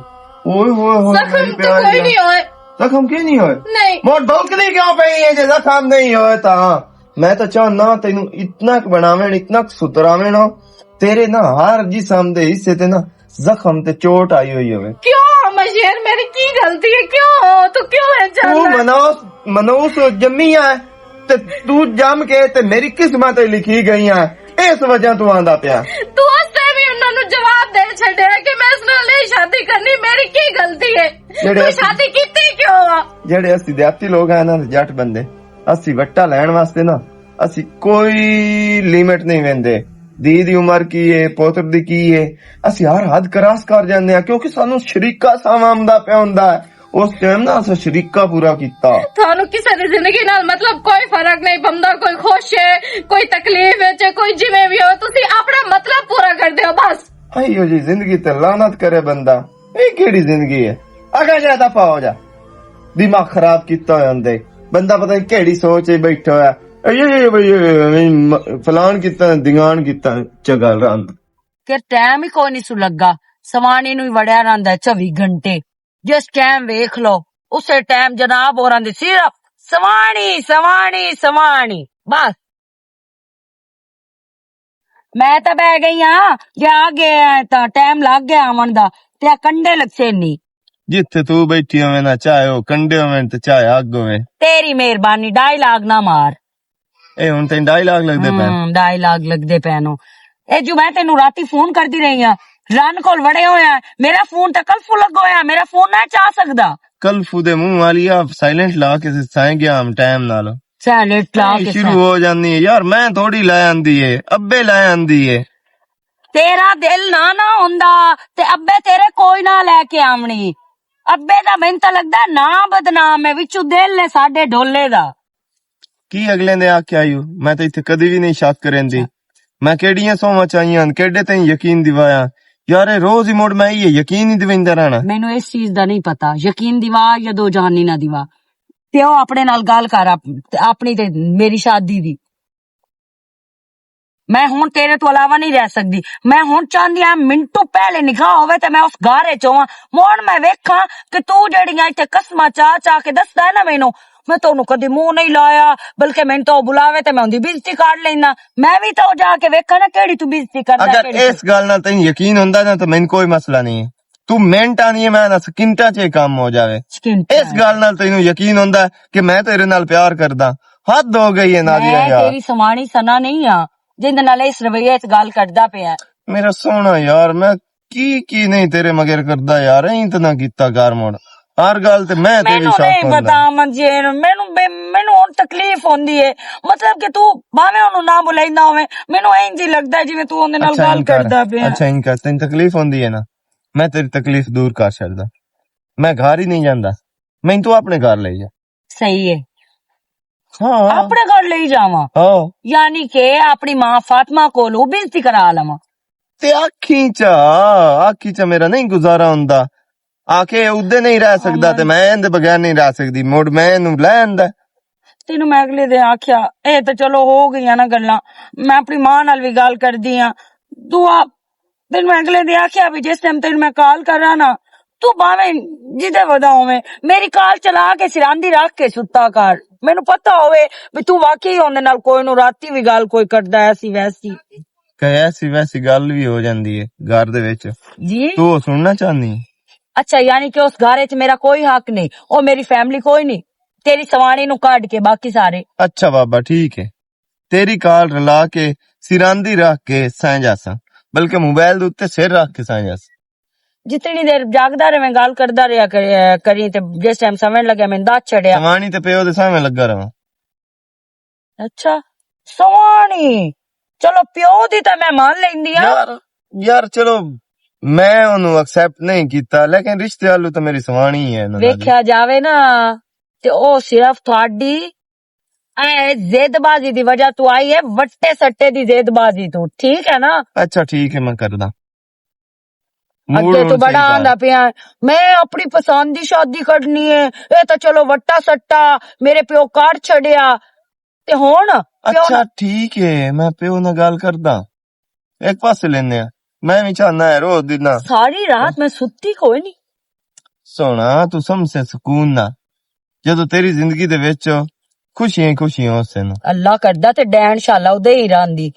ओए होए होए जख्म तो कोई नहीं होए जख्म क्यों नहीं होए नहीं मोर धोकदी क्यों पई है जे जख्म नहीं होए ता मैं तो चाहना तेनू इतना बनावे इतना सुधरावे ना तेरे ना हर जिस्म दे हिस्से ते ना जख्म ते चोट आई हुई है क्यों मशेर मेरी की गलती है क्यों तो क्यों है तू मनोस जम्मी है ते तू जम के ते मेरी किस्मत लिखी गई है इस वजह तू आंदा पिया तू उससे भी उन्होंने जवाब दे छड़े कि मैं इस नाल नहीं शादी करनी मेरी की गलती है तू शादी कीती क्यों आ जेड़े असि देहाती लोग हैं ना जट बंदे असि वट्टा लैण वास्ते ना असि कोई लिमिट नहीं वेंदे दी दी उम्र की है पोतर दी की है असि हर हद क्रॉस कर जांदे आ क्योंकि सानू शरीका सामामदा पिया हुंदा है उस टाइम ना अस शरीका पूरा कीता थानू किसी दी जिंदगी नाल मतलब कोई फर्क नहीं पौंदा कोई खुश है कोई तकलीफ है कोई जिवें भी हो तुसी अपना मतलब पूरा कर दो बस आइयो जी जिंदगी ते लानत करे बंदा ये केड़ी जिंदगी है अगर जा दफा हो जा दिमाग खराब कीता होंदे बंदा पता नहीं केड़ी सोच है बैठा होया फलान किता दिगान किता चगल रंद के टाइम ही कोई नहीं सु लगा सवानी नु वड़िया रंदा 24 घंटे जिस टाइम वेख लो उसे टाइम जनाब होरां दी सिर्फ सवानी सवानी सवानी बस ਮੈਂ ਤਾਂ ਬਹਿ ਗਈ ਆ, ਜੇ ਆ ਗਿਆ ਤਾਂ ਟਾਈਮ ਲੱਗ ਗਿਆ ਆਵਣ ਦਾ, ਤੇ ਆ ਕੰਡੇ ਲੱਗਸੇ ਨਹੀਂ। ਜਿੱਥੇ ਤੂੰ ਬੈਠੀ ਹੋਵੇਂ ਨਾ, ਚਾਹੇ ਉਹ ਕੰਡੇ ਹੋਵੇਂ ਤੇ ਚਾਹੇ ਅੱਗ ਹੋਵੇ। ਤੇਰੀ ਮਿਹਰਬਾਨੀ, ਡਾਇਲਾਗ ਨਾ ਮਾਰ। ਇਹ ਹੁਣ ਤੈਨੂੰ ਡਾਇਲਾਗ ਲੱਗਦੇ ਪਏ। ਡਾਇਲਾਗ ਲੱਗਦੇ ਪੈਨੋ। ਇਹ ਜੋ ਮੈਂ ਤੈਨੂੰ ਰਾਤੀ ਫੋਨ ਕਰਦੀ ਰਹੀ ਆ, ਰਨ ਕੋਲ ਵੜੇ ਹੋਇਆ, ਮੇਰਾ ਫੋਨ ਤਾਂ ਕਲਫੂ ਲੱਗਾ ਹੋਇਆ, ਮੇਰਾ ਫੋਨ ਨਾ ਚਾ ਸਕਦਾ। ਕਲਫੂ ਦੇ ਮੂੰਹ ਵਾਲੀ ਆ ਸਾਇਲੈਂਟ ਲਾ ਕੇ ਸਾਇ ਗਿਆ ਟਾਈਮ ਨਾਲ ਸਾਇਲੈਂਟ ਲਾ ਕੇ ਸ਼ੁਰੂ ਹੋ ਜਾਂਦੀ ਹੈ ਯਾਰ। ਮੈਂ ਥੋੜੀ ਲੈ ਆਂਦੀ ਏ, ਅੱਬੇ ਲੈ ਆਂਦੀ ਏ। ਤੇਰਾ ਦਿਲ ਨਾ ਹੁੰਦਾ ਤੇ ਅੱਬੇ ਤੇਰੇ ਕੋਈ ਨਾ ਲੈ ਕੇ ਆਵਣੀ। ਅੱਬੇ ਦਾ ਮੈਨੂੰ ਤਾਂ ਲੱਗਦਾ ਨਾ ਬਦਨਾਮ ਹੈ, ਵਿੱਚੋਂ ਦਿਲ ਨੇ ਸਾਡੇ ਢੋਲੇ ਦਾ। ਕੀ ਅਗਲੇ ਨੇ ਆਖਿਆ ਆਇਓ, ਮੈਂ ਤਾਂ ਇੱਥੇ ਕਦੀ ਵੀ ਨਹੀਂ ਸ਼ੱਕ ਕਰੇਂਦੀ। ਮੈਂ ਕਿਹੜੀਆਂ ਸੋਵਾਂ ਚਾਹੀਆਂ, ਕਿਹੜੇ ਤੈਨੂੰ ਯਕੀਨ ਦਿਵਾਇਆ ਯਾਰ। ਇਹ ਰੋਜ਼ ਹੀ ਮੁੜ ਮੈਂ ਇਹ ਯਕੀਨ ਹੀ ਦਿਵਾਉਂਦਾ ਰਹਿਣਾ। ਮੈਨੂੰ ਇਸ ਚੀਜ਼ ਦਾ ਨਹੀਂ ਪਤਾ, ਯਕੀਨ ਦਿਵਾ ਜਾਂ ਦੋ ਜਹਾਨੀ ਨਾ ਦਿਵਾ। ਤੇ ਉਹ ਆਪਣੇ ਨਾਲ ਗੱਲ ਕਰ ਆਪਣੀ ਤੇ ਮੇਰੀ ਸ਼ਾਦੀ ਦੀ। ਮੈਂ ਹੁਣ ਤੇਰੇ ਤੋਂ ਇਲਾਵਾ ਨਹੀਂ ਰਹਿ ਸਕਦੀ। ਮੈਂ ਹੁਣ ਚਾਹੁੰਦੀ ਆ ਮਿੰਟੂ ਪਹਿਲੇ ਨਿਗਾਹ ਹੋਵੇ ਤੇ ਮੈਂ ਉਸ ਘਾਰੇ ਚ ਹੋਵਾਂ। ਮੋੜ ਮੈਂ ਵੇਖਾਂ ਕਿ ਤੂੰ ਜਿਹੜੀਆਂ ਇੱਥੇ ਕਸਮਾਂ ਚਾਹ ਕੇ ਦੱਸਦਾ ਨਾ ਮੈਨੂੰ, ਮੈਂ ਤੁਹਾਨੂੰ ਕਦੀ ਮੂੰਹ ਨਹੀਂ ਲਾਇਆ, ਬਲਕਿ ਮੈਨੂੰ ਤਾਂ ਬੁਲਾਵੇ ਤੇ ਮੈਂ ਉਹਦੀ ਬੇਇੱਜ਼ਤੀ ਕਰ ਲੈਣਾ। ਮੈਂ ਵੀ ਤਾਂ ਜਾ ਕੇ ਵੇਖਾਂ ਨਾ ਕਿਹੜੀ ਤੂੰ ਬੇਇੱਜ਼ਤੀ ਕਰਦਾ। ਅਗਰ ਇਸ ਗੱਲ ਨਾਲ ਤੈਨੂੰ ਯਕੀਨ ਹੁੰਦਾ ਨਾ ਤਾਂ ਮੈਨੂੰ ਕੋਈ ਮਸਲਾ ਨਹੀਂ ਹੈ। ਤੂੰ ਮਿੰਟ ਆਣੀ ਹੈ, ਮੈਂ ਨਾ ਸਕਿੰਟਾਂ 'ਚ ਕੰਮ ਹੋ ਜਾਵੇ। ਇਸ ਗੱਲ ਨਾਲ ਤੈਨੂੰ ਯਕੀਨ ਹੁੰਦਾ ਕਿ ਮੈਂ ਤੇਰੇ ਨਾਲ ਪਿਆਰ ਕਰਦਾ, ਹੱਦ ਹੋ ਗਈ ਹੈ ਨਾਦੀਆ ਯਾਰ। ਤੇਰੀ ਸਮਾਣੀ ਸਨਾ ਨਹੀਂ ਆ ਜਿੰਦ ਨਾਲ ਇਸ ਰਵਈਏ 'ਚ ਗੱਲ ਕਰਦਾ ਪਿਆ। ਮੇਰਾ ਸੋਹਣਾ ਯਾਰ, ਮੈਂ ਕੀ ਨਹੀਂ ਤੇਰੇ ਮਗਰ ਕਰਦਾ ਯਾਰ। ਐਂ ਤਾਂ ਨਾ ਕੀਤਾ ਘਰ ਮੋੜ ਹਰ ਗੱਲ ਤੇ ਮੈਂ ਤੇਰੀ ਸ਼ਾਕ ਹੁੰਦਾ। ਮੈਨੂੰ ਹੁਣ ਤਕਲੀਫ ਹੁੰਦੀ ਹੈ, ਮਤਲਬ ਕਿ ਤੂੰ ਭਾਵੇਂ ਉਹਨੂੰ ਨਾ ਬੁਲਾਈਂਦਾ ਹੋਵੇ, ਮੈਨੂੰ ਇੰਜ ਹੀ ਲੱਗਦਾ ਜਿਵੇਂ ਤੂੰ ਉਹਦੇ ਨਾਲ ਗੱਲ ਕਰਦਾ ਪਿਆ। ਅੱਛਾ ਇੰਜ ਕਰ, ਤੈਨੂੰ ਤਕਲੀਫ ਹੁੰਦੀ ਹੈ ਨਾ, ਮੈਂ ਤੇਰੀ ਤਕਲੀਫ ਦੂਰ ਕਰ ਸਕਦਾ। ਮੈਂ ਘਰ ਹੀ ਨਹੀਂ ਜਾਂਦਾ, ਮੈਨੂੰ ਤੂੰ ਆਪਣੇ ਘਰ ਲੈ ਜਾ। ਸਹੀ ਹੈ, ਹਾਂ ਆਪਣੇ ਘਰ ਲੈ ਜਾਵਾਂ। ਹਾਂ, ਯਾਨੀ ਕਿ ਆਪਣੀ ਮਾਂ ਫਾਤਮਾ ਕੋਲੋਂ ਬੇਇੱਜ਼ਤੀ ਕਰਾ ਲਵਾਂ। ਤੇ ਆਖੀ ਚ ਮੇਰਾ ਨਹੀਂ ਗੁਜ਼ਾਰਾ ਹੁੰਦਾ। ਆਖੇ ਉਦੇ ਨਹੀਂ ਰਹਿ ਸਕਦਾ ਤੇ ਮੈਂ ਇਹਦੇ ਬਗੈਰ ਨਹੀਂ ਰਹਿ ਸਕਦੀ। ਮੁੜ ਮੈਂ ਇਹਨੂੰ ਲੈ ਆਂਦਾ। ਤੈਨੂੰ ਮੈਂ ਅਗਲੇ ਦੇ ਆਖਿਆ, ਇਹ ਤਾਂ ਚਲੋ ਹੋ ਗਈਆਂ ਨਾ ਗੱਲਾਂ, ਮੈਂ ਆਪਣੀ ਮਾਂ ਨਾਲ ਵੀ ਗੱਲ ਕਰਦੀ ਆ। ਤੈਨੂੰ ਮੈਂ ਅਗਲੇ ਦੇ ਆਖਿਆ ਵੀ ਜਿਸ ਟਾਈਮ ਤੈਨੂੰ ਮੈਂ ਕਾਲ ਕਰਾਂ ਨਾ, ਤੂੰ ਭਾਵੇਂ ਜਿਹਦੇ ਵਦਾ ਹੋਵੇਂ ਮੇਰੀ ਕਾਲ ਚਲਾ ਕੇ ਸਿਰਾਂਦੀ ਰੱਖ ਕੇ ਸੁੱਤਾ ਕਰ। ਮੈਨੂੰ ਪਤਾ ਹੋਵੇ ਵੀ ਤੂੰ ਵਾਕਈ ਉਹਦੇ ਨਾਲ ਕੋਈ ਨੂੰ ਰਾਤੀ ਵੀ ਗੱਲ ਕੋਈ ਕਰਦਾ ਐਸੀ ਵੈਸੀ। ਐਸੀ ਵੈਸੀ ਗੱਲ ਵੀ ਹੋ ਜਾਂਦੀ ਹੈ ਘਰ ਦੇ ਵਿੱਚ ਜੀ। ਤੂੰ ਸੁਣਨਾ ਚਾਹਨੀ? ਅੱਛਾ, ਯਾਨੀ ਕਿ ਉਸ ਘਰ 'ਚ ਮੇਰਾ ਕੋਈ ਹੱਕ ਨਹੀਂ, ਉਹ ਮੇਰੀ ਫੈਮਿਲੀ ਕੋਈ ਨਹੀਂ, ਤੇਰੀ ਸਵਾਣੀ ਨੂੰ ਕੱਢ ਕੇ ਬਾਕੀ ਸਾਰੇ। ਅੱਛਾ ਬਾਬਾ ਠੀਕ ਹੈ, ਤੇਰੀ ਕਾਲ ਰਲਾ ਕੇ ਸਿਰਾਂਦੀ ਰੱਖ ਕੇ ਸਹਿ ਜਾਸਾਂ, ਬਲਕਿ ਮੋਬਾਈਲ ਦੇ ਉੱਤੇ ਸਿਰ ਰੱਖ ਕੇ ਸਹਿ ਜਾਸਾਂ। ਜਿਤਨੀ ਦੇਰ ਜਾਗਦਾ ਰਹੇ ਮੈਂ ਗੱਲ ਕਰਦਾ ਰਿਹਾ ਕਰੀ ਤੇ ਜਿਸ ਟਾਈਮ ਸਮਝ ਲੱਗਿਆ ਮੈਨੂੰ ਦੱਸ ਛੜਿਆ। ਸਵਾਣੀ ਤੇ ਪਿਓ ਦੇ ਸਾਹਮਣੇ ਲੱਗਾ ਰਵਾਂ। ਅੱਛਾ ਸਵਾਣੀ, ਚਲੋ ਪਿਓ ਦੀ ਤਾਂ ਮੈਂ ਮੰਨ ਲੈਂਦੀ ਆ ਯਾਰ ਚਲੋ ਮੈਂ ਉਹਨੂੰ ਐਕਸੈਪਟ ਨਹੀਂ ਕੀਤਾ, ਲੇਕਿਨ ਰਿਸ਼ਤੇ ਵਾਲੂ ਤਾਂ ਮੇਰੀ ਸਵਾਣੀ ਹੈ। ਵੇਖਿਆ ਜਾਵੇ ਨਾ ਤੇ ਉਹ ਸਿਰਫ ਤੁਹਾਡੀ ਜ਼ਿੱਦਬਾਜ਼ੀ ਦੀ ਵਜ੍ਹਾ ਤੋਂ ਆਈ ਹੈ, ਵੱਟੇ ਸੱਟੇ ਦੀ ਜ਼ਿੱਦਬਾਜ਼ੀ ਤੋਂ, ਠੀਕ ਹੈ ਨਾ? ਅੱਛਾ ਠੀਕ ਹੈ, ਮੈਂ ਕਰਦਾ। ਅੱਗੇ ਤੋਂ ਬੜਾ ਆਂਦਾ ਪਿਆ ਮੈਂ ਆਪਣੀ ਪਸੰਦ ਦੀ ਸ਼ਾਦੀ ਕਰਨੀ ਹੈ, ਇਹ ਤਾਂ ਚਲੋ ਵੱਟਾ ਸੱਟਾ ਮੇਰੇ ਪਿਓ ਕਰ ਛੱਡਿਆ ਤੇ ਹੁਣ। ਅੱਛਾ ਠੀਕ ਹੈ, ਮੈਂ ਪਿਓ ਨਾਲ ਗੱਲ ਕਰਦਾ, ਇੱਕ ਪਾਸੇ ਲੈਨੇ ਆ। ਮੈਂ ਵੀ ਚਾਹਨਾ ਹੈ ਰੋਜ਼ ਦਿਨਾ ਸਾਰੀ ਰਾਤ ਮੈਂ ਸੁੱਤੀ ਕੋਈ ਨਹੀਂ। ਸੋਣਾ ਤੂੰ ਸਮਝੇ ਸਕੂਨ ਨਾ, ਜਦੋਂ ਤੇਰੀ ਜ਼ਿੰਦਗੀ ਦੇ ਵਿੱਚ ਖੁਸ਼ੀਆਂ ਉਸੇ ਨੂੰ ਅੱਲਾ ਕਰਦਾ ਤੇ ਡੈਣ ਸ਼ਾਲਾ ਉਹਦੇ ਹੀ ਰਹਿੰਦੀ।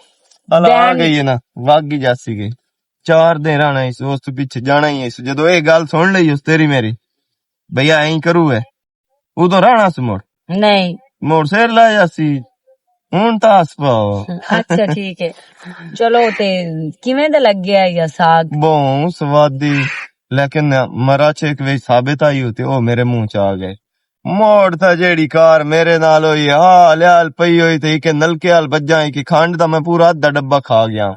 ਆ ਗਈ ਹੈ ਨਾ, ਵਾਗੀ ਜਾਸੀ ਗਈ। 4 ਦਿਨ ਰਹਿਣਾ ਇਸ, ਉਸ ਤੋਂ ਪਿੱਛੇ ਜਾਣਾ ਹੀ ਇਸ। ਜਦੋਂ ਇਹ ਗੱਲ ਸੁਣ ਲਈ ਉਸ ਤੇਰੀ ਮੇਰੀ ਭਈਆ ਐਂ ਕਰੂ ਹੈ, ਉਦੋਂ ਰਹਿਣਾ ਸੀ ਮੁੜ ਨਹੀਂ, ਮੁੜ ਸਿਰ ਲਾ ਜਾਸੀ। ਹੁਣ ਤਾਂ ਹੱਸ ਪਾਓ। ਅੱਛਾ ਠੀਕ ਹੈ, ਚਲੋ ਤੇ ਕਿਵੇਂ ਦਾ ਲੱਗਿਆ ਇਹ ਸਾਗ? ਬਹੁਤ ਸਵਾਦੀ, ਲੇਕਿਨ ਮਰਾ ਛੇਕ ਵਿੱਚ ਸਾਬਿਤ ਆਈ ਹੋਤੀ, ਉਹ ਮੇਰੇ ਮੂੰਹ ਚ ਆ ਗਏ। ਮੋੜ ਤਾਂ ਜਿਹੜੀ ਕਾਰ ਮੇਰੇ ਨਾਲ ਹੋਈ ਹਾਲ ਪਈ ਹੋਈ ਤੇ ਕਿ ਨਲਕੇ ਹਾਲ ਵੱਜਾ ਕਿ ਖੰਡ ਦਾ ਮੈਂ ਪੂਰਾ ਅੱਧਾ ਡੱਬਾ ਖਾ ਗਿਆ।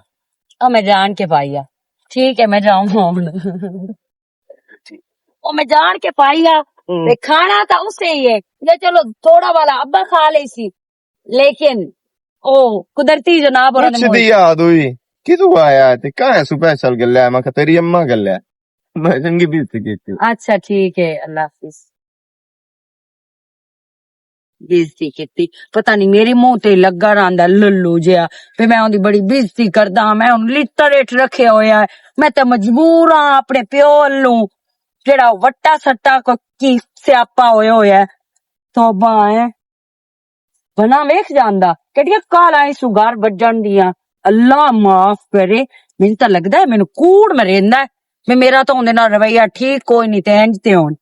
मैं जान के पाई, ठीक है मैं जाऊंगा। ओ मैं जान के पाई खाना था उससे ही है, ये चलो थोड़ा वाला अब्बा खा ले सी, लेकिन ओ कुदरती जनाब दी याद हुई कि तू आया ते कहाँ स्पेशल गल्ला है? मैं तेरी अम्मा गल्ला है, मैं चंगी बेइज्जती की। अच्छा ठीक है, अल्लाह हाफिज। बेइज्जती की पता नहीं मेरे मुंह ते लगा रहा लल्लू जिहा, फिर मैं उनकी बड़ी बेइज्जती करदा। मैं उन लिटर हेठ रखे होया, मैं तो मजबूर हाँ अपने प्यो अल्लू जेड़ा वट्टा सट्टा की स्यापा होया होया। तौबा है बना वेख जांदा केडियां कालां इस घर वजन दियां, ਅੱਲਾ ਮਾਫ ਕਰੇ, ਮੈਨੂੰ ਤਾਂ ਲੱਗਦਾ ਹੈ ਮੈਨੂੰ ਕੂੜ ਮਰੇਂਦਾ ਮੈਂ, ਮੇਰਾ ਤਾਂ ਉਹਦੇ ਨਾਲ ਰਵਈਆ ਠੀਕ ਕੋਈ ਨਹੀਂ ਤੇ ਇੰਜ ਤੇ ਹੋਣ।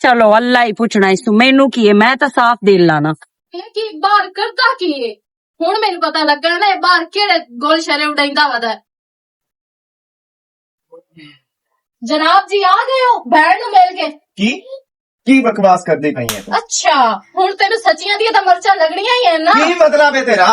ਚਲੋ ਅੱਲਾ ਹੀ ਪੁੱਛਣਾ ਇਸ ਤੋਂ, ਮੈਨੂੰ ਕੀ ਹੈ, ਮੈਂ ਤਾਂ ਸਾਫ਼ ਦਿਲ ਲਾਣਾ। ਇਹ ਕੀ ਬਾਹਰ ਕਰਦਾ ਕੀ ਏ? ਹੁਣ ਮੈਨੂੰ ਪਤਾ ਲੱਗਣਾ ਨਾ ਇਹ ਬਾਹਰ ਕਿਹੜੇ ਗੋਲ ਸ਼ਰੇ ਉਡਾਈਂਦਾ ਵਦਾ। ਜਨਾਬ ਜੀ ਆ ਗਏ ਹੋ ਭੈਣ ਨੂੰ ਮਿਲ ਕੇ? ਕੀ ਬਕਵਾਸ ਕਰਦੀ ਪਈ ਹੈ? ਅੱਛਾ ਹੁਣ ਤੈਨੂੰ ਸੱਚੀਆਂ ਦੀਆਂ ਤਾਂ ਮਰਚਾਂ ਲੱਗਣੀਆਂ ਹੀ ਐ ਨਾ। ਕੀ ਮਤਲਬ ਹੈ ਤੇਰਾ?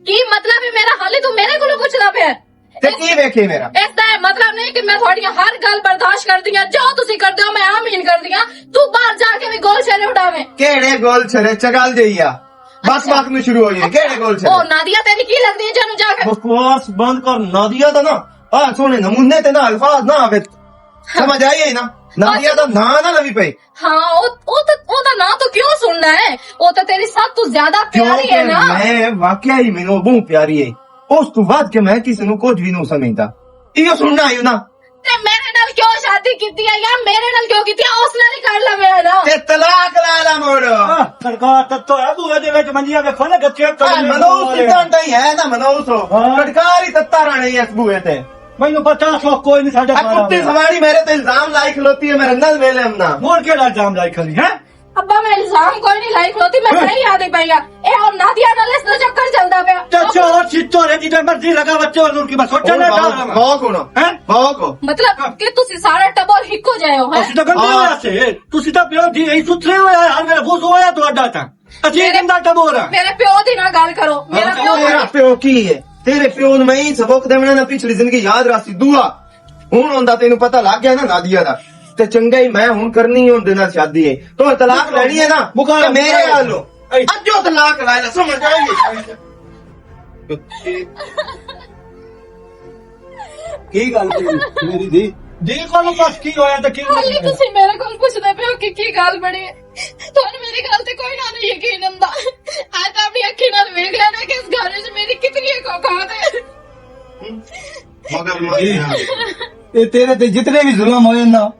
ਕੀ ਮਤਲਬ ਹੈ ਮੇਰਾ? ਹਾਲੇ ਤੂੰ ਮੇਰੇ ਕੋਲੋਂ ਪੁੱਛਦਾ ਪਿਆ? ਤੇ ਕੀ ਵੇਖੇ ਮੇਰਾ? ਇਸ ਦਾ ਇਹ ਮਤਲਬ ਨਹੀਂ ਕਿ ਮੈਂ ਤੁਹਾਡੀਆਂ ਹਰ ਗੱਲ ਬਰਦਾਸ਼ਤ ਕਰਦੀ ਆ, ਜੋ ਤੁਸੀਂ ਕਰਦੇ ਹੋ ਮੈਂ ਆਮੀਨ ਕਰਦੀ ਆ। ਤੂੰ ਬਾਹਰ ਜਾ ਕੇ ਵੀ ਗੋਲ ਸ਼ਰੇ ਉਡਾਵੇਂ। ਕਿਹੜੇ ਗੋਲ ਛਰੇ? ਚਗਲ ਜਈ ਆ ਬਸ ਬਾਤ ਨੂੰ ਸ਼ੁਰੂ ਹੋਈ ਹੈ। ਕਿਹੜੇ ਗੋਲ ਛਰੇ? ਉਹ ਨਾਦੀਆ ਤੈਨੂੰ ਕੀ ਲੱਗਦੀ ਹੈ ਜਾਨੂੰ ਜਾ ਕੇ? ਬਕਵਾਸ ਬੰਦ ਕਰ ਨਾਦੀਆ ਦਾ ਨਾ ਆ ਸੋਹਣੇ ਨਮੂਨੇ ਤੇ ਨਾ ਅਲਫਾਜ਼ ਨਾ ਆਵੇ, ਸਮਝ ਆਈ ਨਾ? ਨਾਦੀਆ ਦਾ ਨਾਂ ਨਾ ਲਵੀ ਪਈ। ਹਾਂ ਉਹਦਾ ਨਾਂ तो क्यों सुनना है? वो तो तेरी सब तो ज्यादा प्यारी है ना। मैं वाकया ही मैनू बहुत प्यारी है, उस तो बाद के मैं किसी ਨੂੰ ਕੁਝ ਵੀ ਨਹੀਂ ਸਮਝਦਾ। ਇਹ ਸੁਣਨਾ ਆਇਓ ਨਾ ਤੇ ਮੇਰੇ ਨਾਲ ਕਿਉਂ ਸ਼ਾਦੀ ਕੀਤੀ ਹੈ ਜਾਂ ਮੇਰੇ ਨਾਲ ਕਿਉਂ ਕੀਤੀ ਹੈ? ਉਸ ਨਾਲ ਹੀ ਕਰ ਲਾ ਮੇਰਾ ਨਾ ਤੇ ਤਲਾਕ ਲੈ ਲਾ ਮੋੜੋ। ਸਰਕਾਰ ਤੱਤੋ ਹੈ ਤੂੰ ਇਹਦੇ ਵਿੱਚ ਮੰਜੀਆਂ ਵੇਖੋ ਨਾ ਗੱਚੇ ਮਨੋਸ ਸਿੱਧਾਂਤ ਹੀ ਹੈ ਨਾ, ਮਨੋਸ ਸਰਕਾਰ ਹੀ ਤੱਤਾ ਰਾਣੇ ਇਸ ਬੂਏ ਤੇ। ਮੈਨੂੰ ਪਤਾ ਸੋ ਕੋਈ ਨਹੀਂ ਸਾਡੇ ਕੁੱਤੀ ਸਵਾਰੀ ਮੇਰੇ ਤੇ ਇਲਜ਼ਾਮ ਲਾਈ ਖਲੋਤੀ ਹੈ, ਮੇਰੇ ਨਾਲ ਵੇਲੇ ਹਮਨਾ ਮੋੜ ਕਿਹੜਾ ਇਲਜ਼ਾਮ ਲਾਈ ਖਲੀ ਹੈ? ਅੱਬਾ ਮੈਂ ਇਲਜ਼ਾਮ ਕੋਈ ਨਹੀਂ ਲਾਈ ਖਲੋਤੀ, ਮੈਂ ਸਹੀ ਯਾਦ ਹੀ ਪਈਆ ਇਹ ਹੁਣ ਨਾਦੀਆ ਨਾਲ ਇਸ ਦਾ ਚੱਕਰ ਚੱਲਦਾ ਪਿਆ। ਚਾਚਾ और चित्तो रे जिधर मर्जी लगा बच्चे और उनकी बस सोचा ना ਬਹੁਤ ਕੋਣ ਹੈ ਬਹੁਤ ਕੋ ਮਤਲਬ ਕਿ ਤੁਸੀਂ ਸਾਰਾ ਟੱਬਰ ਇੱਕੋ ਜਿਹੇ ਹੋ। ਅਸੀਂ ਤਾਂ ਗੰਦੇ ਹੋਇਆ ਸੇ ਤੁਸੀਂ ਤਾਂ ਪਿਓ ਜੀ ਐ ਸੁਥਰੇ ਹੋਇਆ ਹਰ ਵੇਲੇ ਬੁੱਸ ਹੋਇਆ ਤੁਹਾਡਾ ਤਾਂ ਅਸੀਂ ਗੰਦਾ ਟਬੋਰ ਆ। ਮੇਰੇ ਪਿਓ ਦੀ ਨਾਲ ਗੱਲ ਕਰੋ। ਮੇਰਾ ਪਿਓ ਤੇਰਾ ਪਿਓ ਕੀ ਹੈ? ਤੇਰੇ ਪਿਓ ਨੂੰ ਮੈਂ ਹੀ ਸਬਕ ਦੇਵਣਾ ਨਾ, ਪਿਛਲੀ ਜ਼ਿੰਦਗੀ ਯਾਦ ਰੱਖੀ ਦੁਆ। ਹੁਣ ਹੁੰਦਾ ਤੈਨੂੰ ਪਤਾ ਲੱਗ ਗਿਆ ਨਾ ਨਾਦੀਆ ਦਾ, ਤੇ ਚੰਗਾ ਹੀ ਮੈਂ ਹੁਣ ਕਰਨੀ ਹੁੰਦੇ ਨਾਲ ਸ਼ਾਦੀ ਹੈ। ਤੂੰ ਤਲਾਕ ਲੈਣੀ ਹੈ ਨਾ ਮੁਕਾਮ ਮੇਰੇ ਹਾਲੋ ਅੱਜੋ ਤਲਾਕ ਲੈ ਲੈ, ਸਮਝ ਆਏਗੀ? ਕੀ ਗੱਲ ਤੇਰੀ ਮੇਰੀ ਦੀ? ਜੀ ਕੋਲ ਬਸ ਕੀ ਹੋਇਆ ਤਾਂ ਕੀ ਹਾਲੀ ਤੁਸੀਂ ਮੇਰੇ ਕੋਲ ਪੁੱਛਦੇ ਪਏ ਹੋ ਕਿ ਕੀ ਗੱਲ ਬਣੀ ਹੈ? ਤੁਹਾਨੂੰ ਮੇਰੀ ਗੱਲ ਤੇ ਕੋਈ ਨਾ ਨਹੀਂ ਯਕੀਨ ਹੁੰਦਾ। ਅੱਜ ਤਾਂ ਆਪਣੀ ਅੱਖੀ ਨਾਲ ਵੇਖ ਲਿਆ ਨਾ ਕਿ ਇਸ ਘਰ ਵਿੱਚ ਮੇਰੀ ਕਿਤਨੀ ਔਕਾਤ ਹੈ। ਮਗਰ ਇਹ ਤੇਰੇ ਤੇ ਜਿਤਨੇ ਵੀ ਜ਼ੁਲਮ ਹੋਏ ਨਾ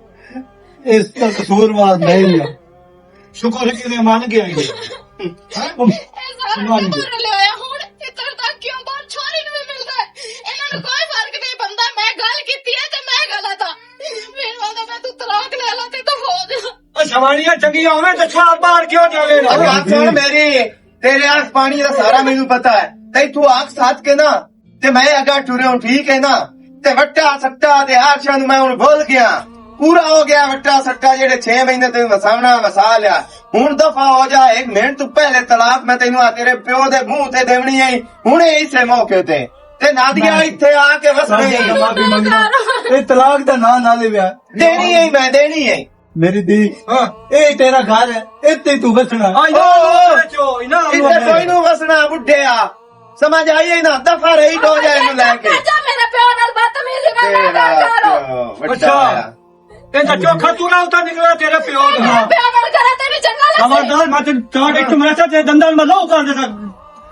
ਇਸ ਦਾ ਕਸੂਰਵਾਰ ਨਹੀਂ ਆ। ਸ਼ੁਕਰ ਹੈ ਕਿ ਮੰਨ ਗਿਆ ਇਹ ਇਹ ਸਾਰਾ ਟੱਬਰ ਲਿਆਇਆ ਹੁਣ ਇੱਧਰ ਤੱਕ ਕਿਉਂ ਬਾਹਰ ਛੋਰੀ ਨੂੰ ਵੀ ਮਿਲਦਾ ਹੈ? ਇਹਨਾਂ ਨੂੰ ਕੋਈ ਫਰਕ ਨਹੀਂ ਪੈਂਦਾ। ਮੈਂ ਗੱਲ ਕੀਤੀ ਹੈ ਤੇ ਮੈਂ ਗਲਤ ਆ। ਮੈਨੂੰ ਆਦਾ ਮੈਂ ਤੂੰ ਤਲਾਕ ਲੈ ਲਾ ਤੇ ਤਾਂ ਹੋ ਜਾ। ਸ਼ਵਾਨੀਆਂ ਚੰਗੀਆਂ ਹੋਵੇ ਤਾਂ ਛਾਲ ਬਾਹਰ ਕਿਉਂ ਜਾਵੇ? ਗੱਲ ਸੁਣ ਮੇਰੀ, ਤੇਰੇ ਆਖ ਪਾਣੀ ਦਾ ਸਾਰਾ ਮੈਨੂੰ ਪਤਾ ਹੈ। ਤੇ ਤੂੰ ਆਖ ਸਾਥ ਕੇ ਨਾ ਤੇ ਮੈਂ ਅਗਾ ਟੁਰੇ ਹੁਣ ਠੀਕ ਹੈ ਨਾ, ਤੇ ਵੱਟਾ ਸੱਟਾ ਤੇ ਆਰਸ਼ਾਂ ਨੂੰ ਮੈਂ ਹੁਣ ਭੁੱਲ ਗਿਆ। ਪੂਰਾ ਹੋ ਗਿਆ ਵੱਟਾ ਸੱਟਾ, ਜਿਹੜੇ 6 ਮਹੀਨੇ ਤੈਨੂੰ ਵਸਾਉਣਾ ਵਸਾ ਲਿਆ। ਹੁਣ ਦਫਾ ਹੋ ਜਾ। 1 ਮਿੰਟ ਤੋਂ ਪਹਿਲੇ ਤਲਾਕ ਮੈਂ ਤੈਨੂੰ ਆ ਤੇਰੇ ਪਿਓ ਦੇ ਮੂੰਹ ਤੇ ਦੇਵਣੀ ਹੈ ਹੁਣੇ ਇਸੇ ਮੌਕੇ ਤੇ ਨਾਦੀਆ ਇੱਥੇ ਆ ਕੇ ਵਸ ਗਈ। ਮਾਫੀ ਮੰਗਣਾ, ਇਹ ਤਲਾਕ ਦਾ ਨਾਂ ਨਾ ਲਿਆ। ਦੇਣੀ ਹੈ ਮੈਂ ਦੇਣੀ ਹੈ ਮੇਰੀ ਦੀ ਇਹ ਤੇਰਾ ਘਰ ਹੈ, ਇੱਥੇ ਤੂੰ ਬਸਣਾ। ਇੱਥੇ ਕੋਈ ਨੂੰ ਵਸਣਾ ਬੁੱਢਿਆ, ਸਮਝ ਆਈਏ ਨਾ? ਦਫਾ ਰਹੀ ਦੋ ਜਾਏ ਨੂੰ ਲੈ ਕੇ। ਜਾ ਮੇਰੇ ਪਿਓ ਨਾਲ ਬਦਤਮੀਜ਼ੀ ਨਾ ਕਰ। ਅੱਛਾ ਇਹ ਤਾਂ ਚੋਖਾ ਚੂੜਾ ਉਤਾ ਨਿਕਲਿਆ ਤੇਰੇ ਪਿਓ ਦਾ। ਪਿਓ ਨਾਲ ਕਰੇ ਤੇ ਵੀ ਚੰਗਾ ਲੱਗਦਾ। ਖਬਰਦਾਰ ਮੈਂ ਤੈਨੂੰ ਚਾਟ ਇੱਕ ਮਰਚਾ ਤੇ ਦੰਦਾਂ ਮੈਂ ਲਾਉ ਕਰ ਦੇਦਾ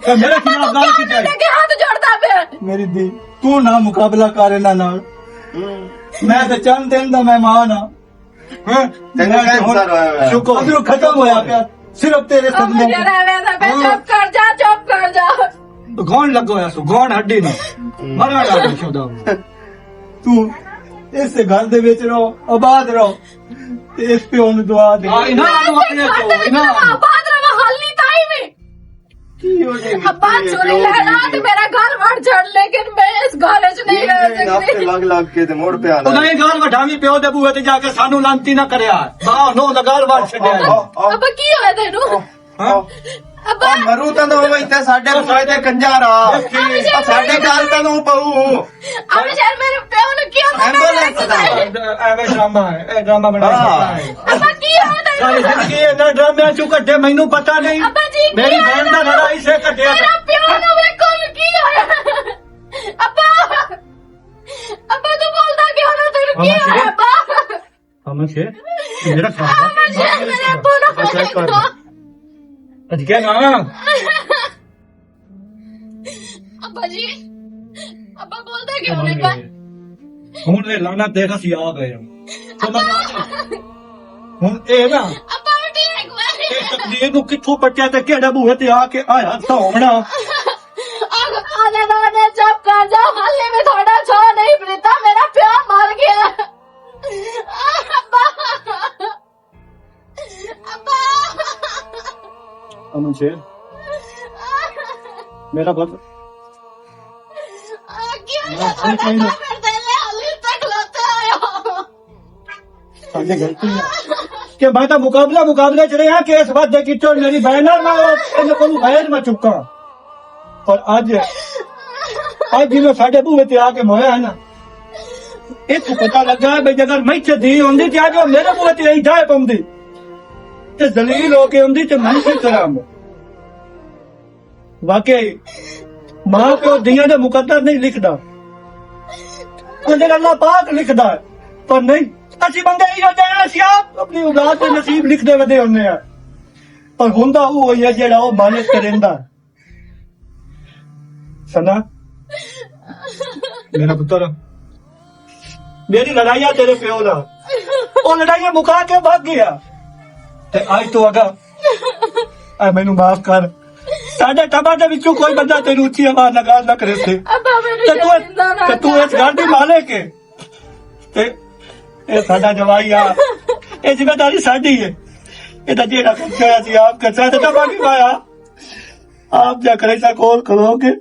ਤੇ ਮੇਰੇ ਖਿਲਾਫ ਗੱਲ ਕੀਤੀ ਹੈ। ਕਿ ਹੱਥ ਜੋੜਦਾ ਪਿਆ। ਮੇਰੀ ਦੀ ਤੂੰ ਨਾ ਮੁਕਾਬਲਾ ਕਰ ਇਹਨਾਂ ਨਾਲ। ਮੈਂ ਤਾਂ ਚੰਦ ਦਿਨ ਦਾ ਮਹਿਮਾਨ ਆ। ਤੈਨੂੰ ਕੈਂਸਰ ਹੋਇਆ ਸ਼ੁਕਰ ਅੰਦਰੋਂ ਖਤਮ ਹੋਇਆ ਪਿਆ ਸਿਰਫ ਤੇਰੇ ਸਦਮੇ। ਚੁੱਪ ਕਰ ਜਾ। ਗੌਣ ਲੱਗੋ ਹੋਇਆ ਸੋ ਗੌਣ ਹੱਡੀ ਨਾ ਮਰਾ ਲਾ ਛੋਦਾ। ਤੂੰ ਇਸ ਘਰ ਦੇ ਵਿੱਚ ਰਹੋ, ਆਬਾਦ ਰਹੋ ਤੇ ਇਸ ਪਿਓ ਨੂੰ ਦੁਆ ਦੇ। ਇਹਨਾਂ ਨੂੰ ਆਪਣੇ ਤੋਂ ਇਹਨਾਂ ਬਾਦ ਰਵਾ ਹੱਲ ਨਹੀਂ ਤਾਈ ਵੀ ਕੀ ਹੋ ਜਾਏਗੀ? ਅੱਬਾ ਚੋਰੀ ਲੈਣਾ ਤੇ ਮੇਰਾ ਘਰ ਵੜ ਛੱਡ, ਲੇਕਿਨ ਮੈਂ ਇਸ ਘਰ 'ਚ ਨਹੀਂ ਰਹਿ ਹਫ਼ਤੇ ਸਕਦੀ। ਲੱਗ ਕੇ ਤੇ ਮੋੜ ਪਿਆ ਉਹ ਨਹੀਂ ਗਾਲ ਵਢਾਵੀਂ ਪਿਓ ਦੇ ਬੂਹੇ ਤੇ ਜਾ ਕੇ ਸਾਨੂੰ ਲਾਂਤੀ ਨਾ ਕਰਿਆ। ਬਾਹ ਨੋ ਲਗਾਲ ਵੜ ਛੱਡਿਆ। ਅੱਬਾ ਕੀ ਹੋਇਆ ਤੈਨੂੰ? ਅੱਬਾ ਮਰੂ ਤਾਂ ਨਾ ਹੋਵੇ ਇੱਥੇ ਸਾਡੇ ਰਸੋਈ ਤੇ ਕੰਜਾਰਾ ਸਾਡੇ ਘਰ ਤਾਂ ਨੂੰ ਪਊ। ਅਬ ਯਾਰ ਮੇਰੇ ਪਿਓ ਨੂੰ ਕੀ ਹੁੰਦਾ? ਐਂਬੂਲੈਂਸ ਦਾ ਐਵੇਂ ਡਰਾਮਾ ਹੈ, ਇਹ ਡਰਾਮਾ ਬਣਾਇਆ। ਅੱਬਾ ਕੀ ਹੋਇਆ ਤੈਨੂੰ? ਸਾਰੀ ਜ਼ਿੰਦਗੀ ਇਹਨਾਂ ਡਰਾਮਿਆਂ ਚੋਂ ਕੱਢੇ ਮੈਨੂੰ ਪਤਾ ਨਹੀਂ। ਅੱਬਾ ਜੀ ਕੀ ਮੇਰੀ ਹੋਇਆ ਭੈਣ ਦਾ ਤੈਨੂੰ? ਲੜਾਈ ਸੇ ਕੱਢਿਆ। ਮੇਰਾ ਪਿਓ ਨੂੰ ਵੇਖੋ ਨੂੰ ਕੀ ਹੋਇਆ? ਅੱਬਾ ਤੂੰ ਬੋਲਦਾ ਕਿਉਂ ਨਾ? ਤੈਨੂੰ ਕੀ ਹੋਇਆ ਅੱਬਾ? ਅਮਨ ਸੇ ਮੇਰਾ ਅੱਬਾ ਜੀ ਮੇਰੇ ਅੱਬਾ ਨੂੰ ਵੇਖੋ। ਅੱਜ ਕਿਆ ਨਾ ਅੱਬਾ ਜੀ ਅੱਬਾ ਬੋਲਦਾ ਕਿਉਂ ਨਹੀਂ ਪਾ? ਹੁਣ ਇਹ ਲਾਣਾ ਦੇਖ ਅਸੀਂ ਆ ਗਏ ਹਾਂ। ਹੁਣ ਇਹ ਨਾ ਅੱਬਾ ਠੀਕ ਇਹ ਮੈਂ ਤਕਦੀਰ ਨੂੰ ਕਿੱਥੋਂ ਪੱਟਿਆ ਤੇ ਕਿਹੜਾ ਬੂਹੇ ਤੇ ਆ ਕੇ ਆਇਆ ਸੌਣਾ। ਆ ਲੈ ने चुप कर जाओ, हाले में थोड़ा छो नहीं प्रीता, मेरा प्यार मर गया। अब्बा अब्बा अमन शेर मेरा बहुत क्यों करते हाले तक लाते आयो। साਡੀ गलती है कि मैं तो मुकाबले च रहा कि इस बात की तो मेरी बहन मैं ਇਹਨੇ ਕੋਲ ਗੈਰ ਮੈਂ ਚੁੱਕਾ पर ਅੱਜ ਜਿਵੇਂ ਸਾਡੇ ਬੂਹੇ ਤੇ ਆ ਕੇ ਮੋਇਆ ਹੈ ਨਾ ਇਹ ਪਤਾ ਲੱਗਾ ਵੀ ਜੇਕਰ ਮੈਂ ਦੀ ਹੁੰਦੀ ਤੇ ਅੱਜ ਉਹ ਮੇਰੇ ਬੂਹੇ ਤੇ ਆਈ ਜਾਏ ਪਾਉਂਦੀ ਤੇ ਜ਼ਲੀਲ ਹੋ ਕੇ ਹੁੰਦੀ ਤੇ ਮੈਂ ਕੀ ਕਰਾਂ ਵਾਕਈ ਮਾਂ ਪਿਓ ਦੀਆਂ ਦੇ ਮੁਕੱਦਰ ਨਹੀਂ ਲਿਖਦਾ ਉਹਦੇ ਅੱਲਾਹ ਪਾਕ ਲਿਖਦਾ ਪਰ ਨਹੀਂ ਅਸੀਂ ਬੰਦੇ ਹੀ ਹੋ ਜਾਣਾ ਅਸੀਂ ਆਪ ਆਪਣੀ ਔਲਾਦ ਦੇ ਨਸੀਬ ਲਿਖਦੇ ਵਧੇ ਹੁੰਦੇ ਆ ਪਰ ਹੁੰਦਾ ਉਹ ਹੋਈ ਹੈ ਜਿਹੜਾ ਉਹ ਮਾਲਕ ਕਰਿੰਦਾ सना मेरा पुत्र मेरी लड़ाइया तेरे प्यो ना वो लड़ाइया मुका के भाग गया ते आज तो अगा आ मैनू माफ कर साडे टबा दे विचों कोई बंदा तेरी ऊंची आवाज लगा ना करे थे ते तू इस घर दी मालिक है ते ए साडा जवाई आ ए जिम्मेदारी साडी है ए ता जेड़ा खर्चा सी आप करता ते टबा की पाया आप जा करे सा कॉल करोगे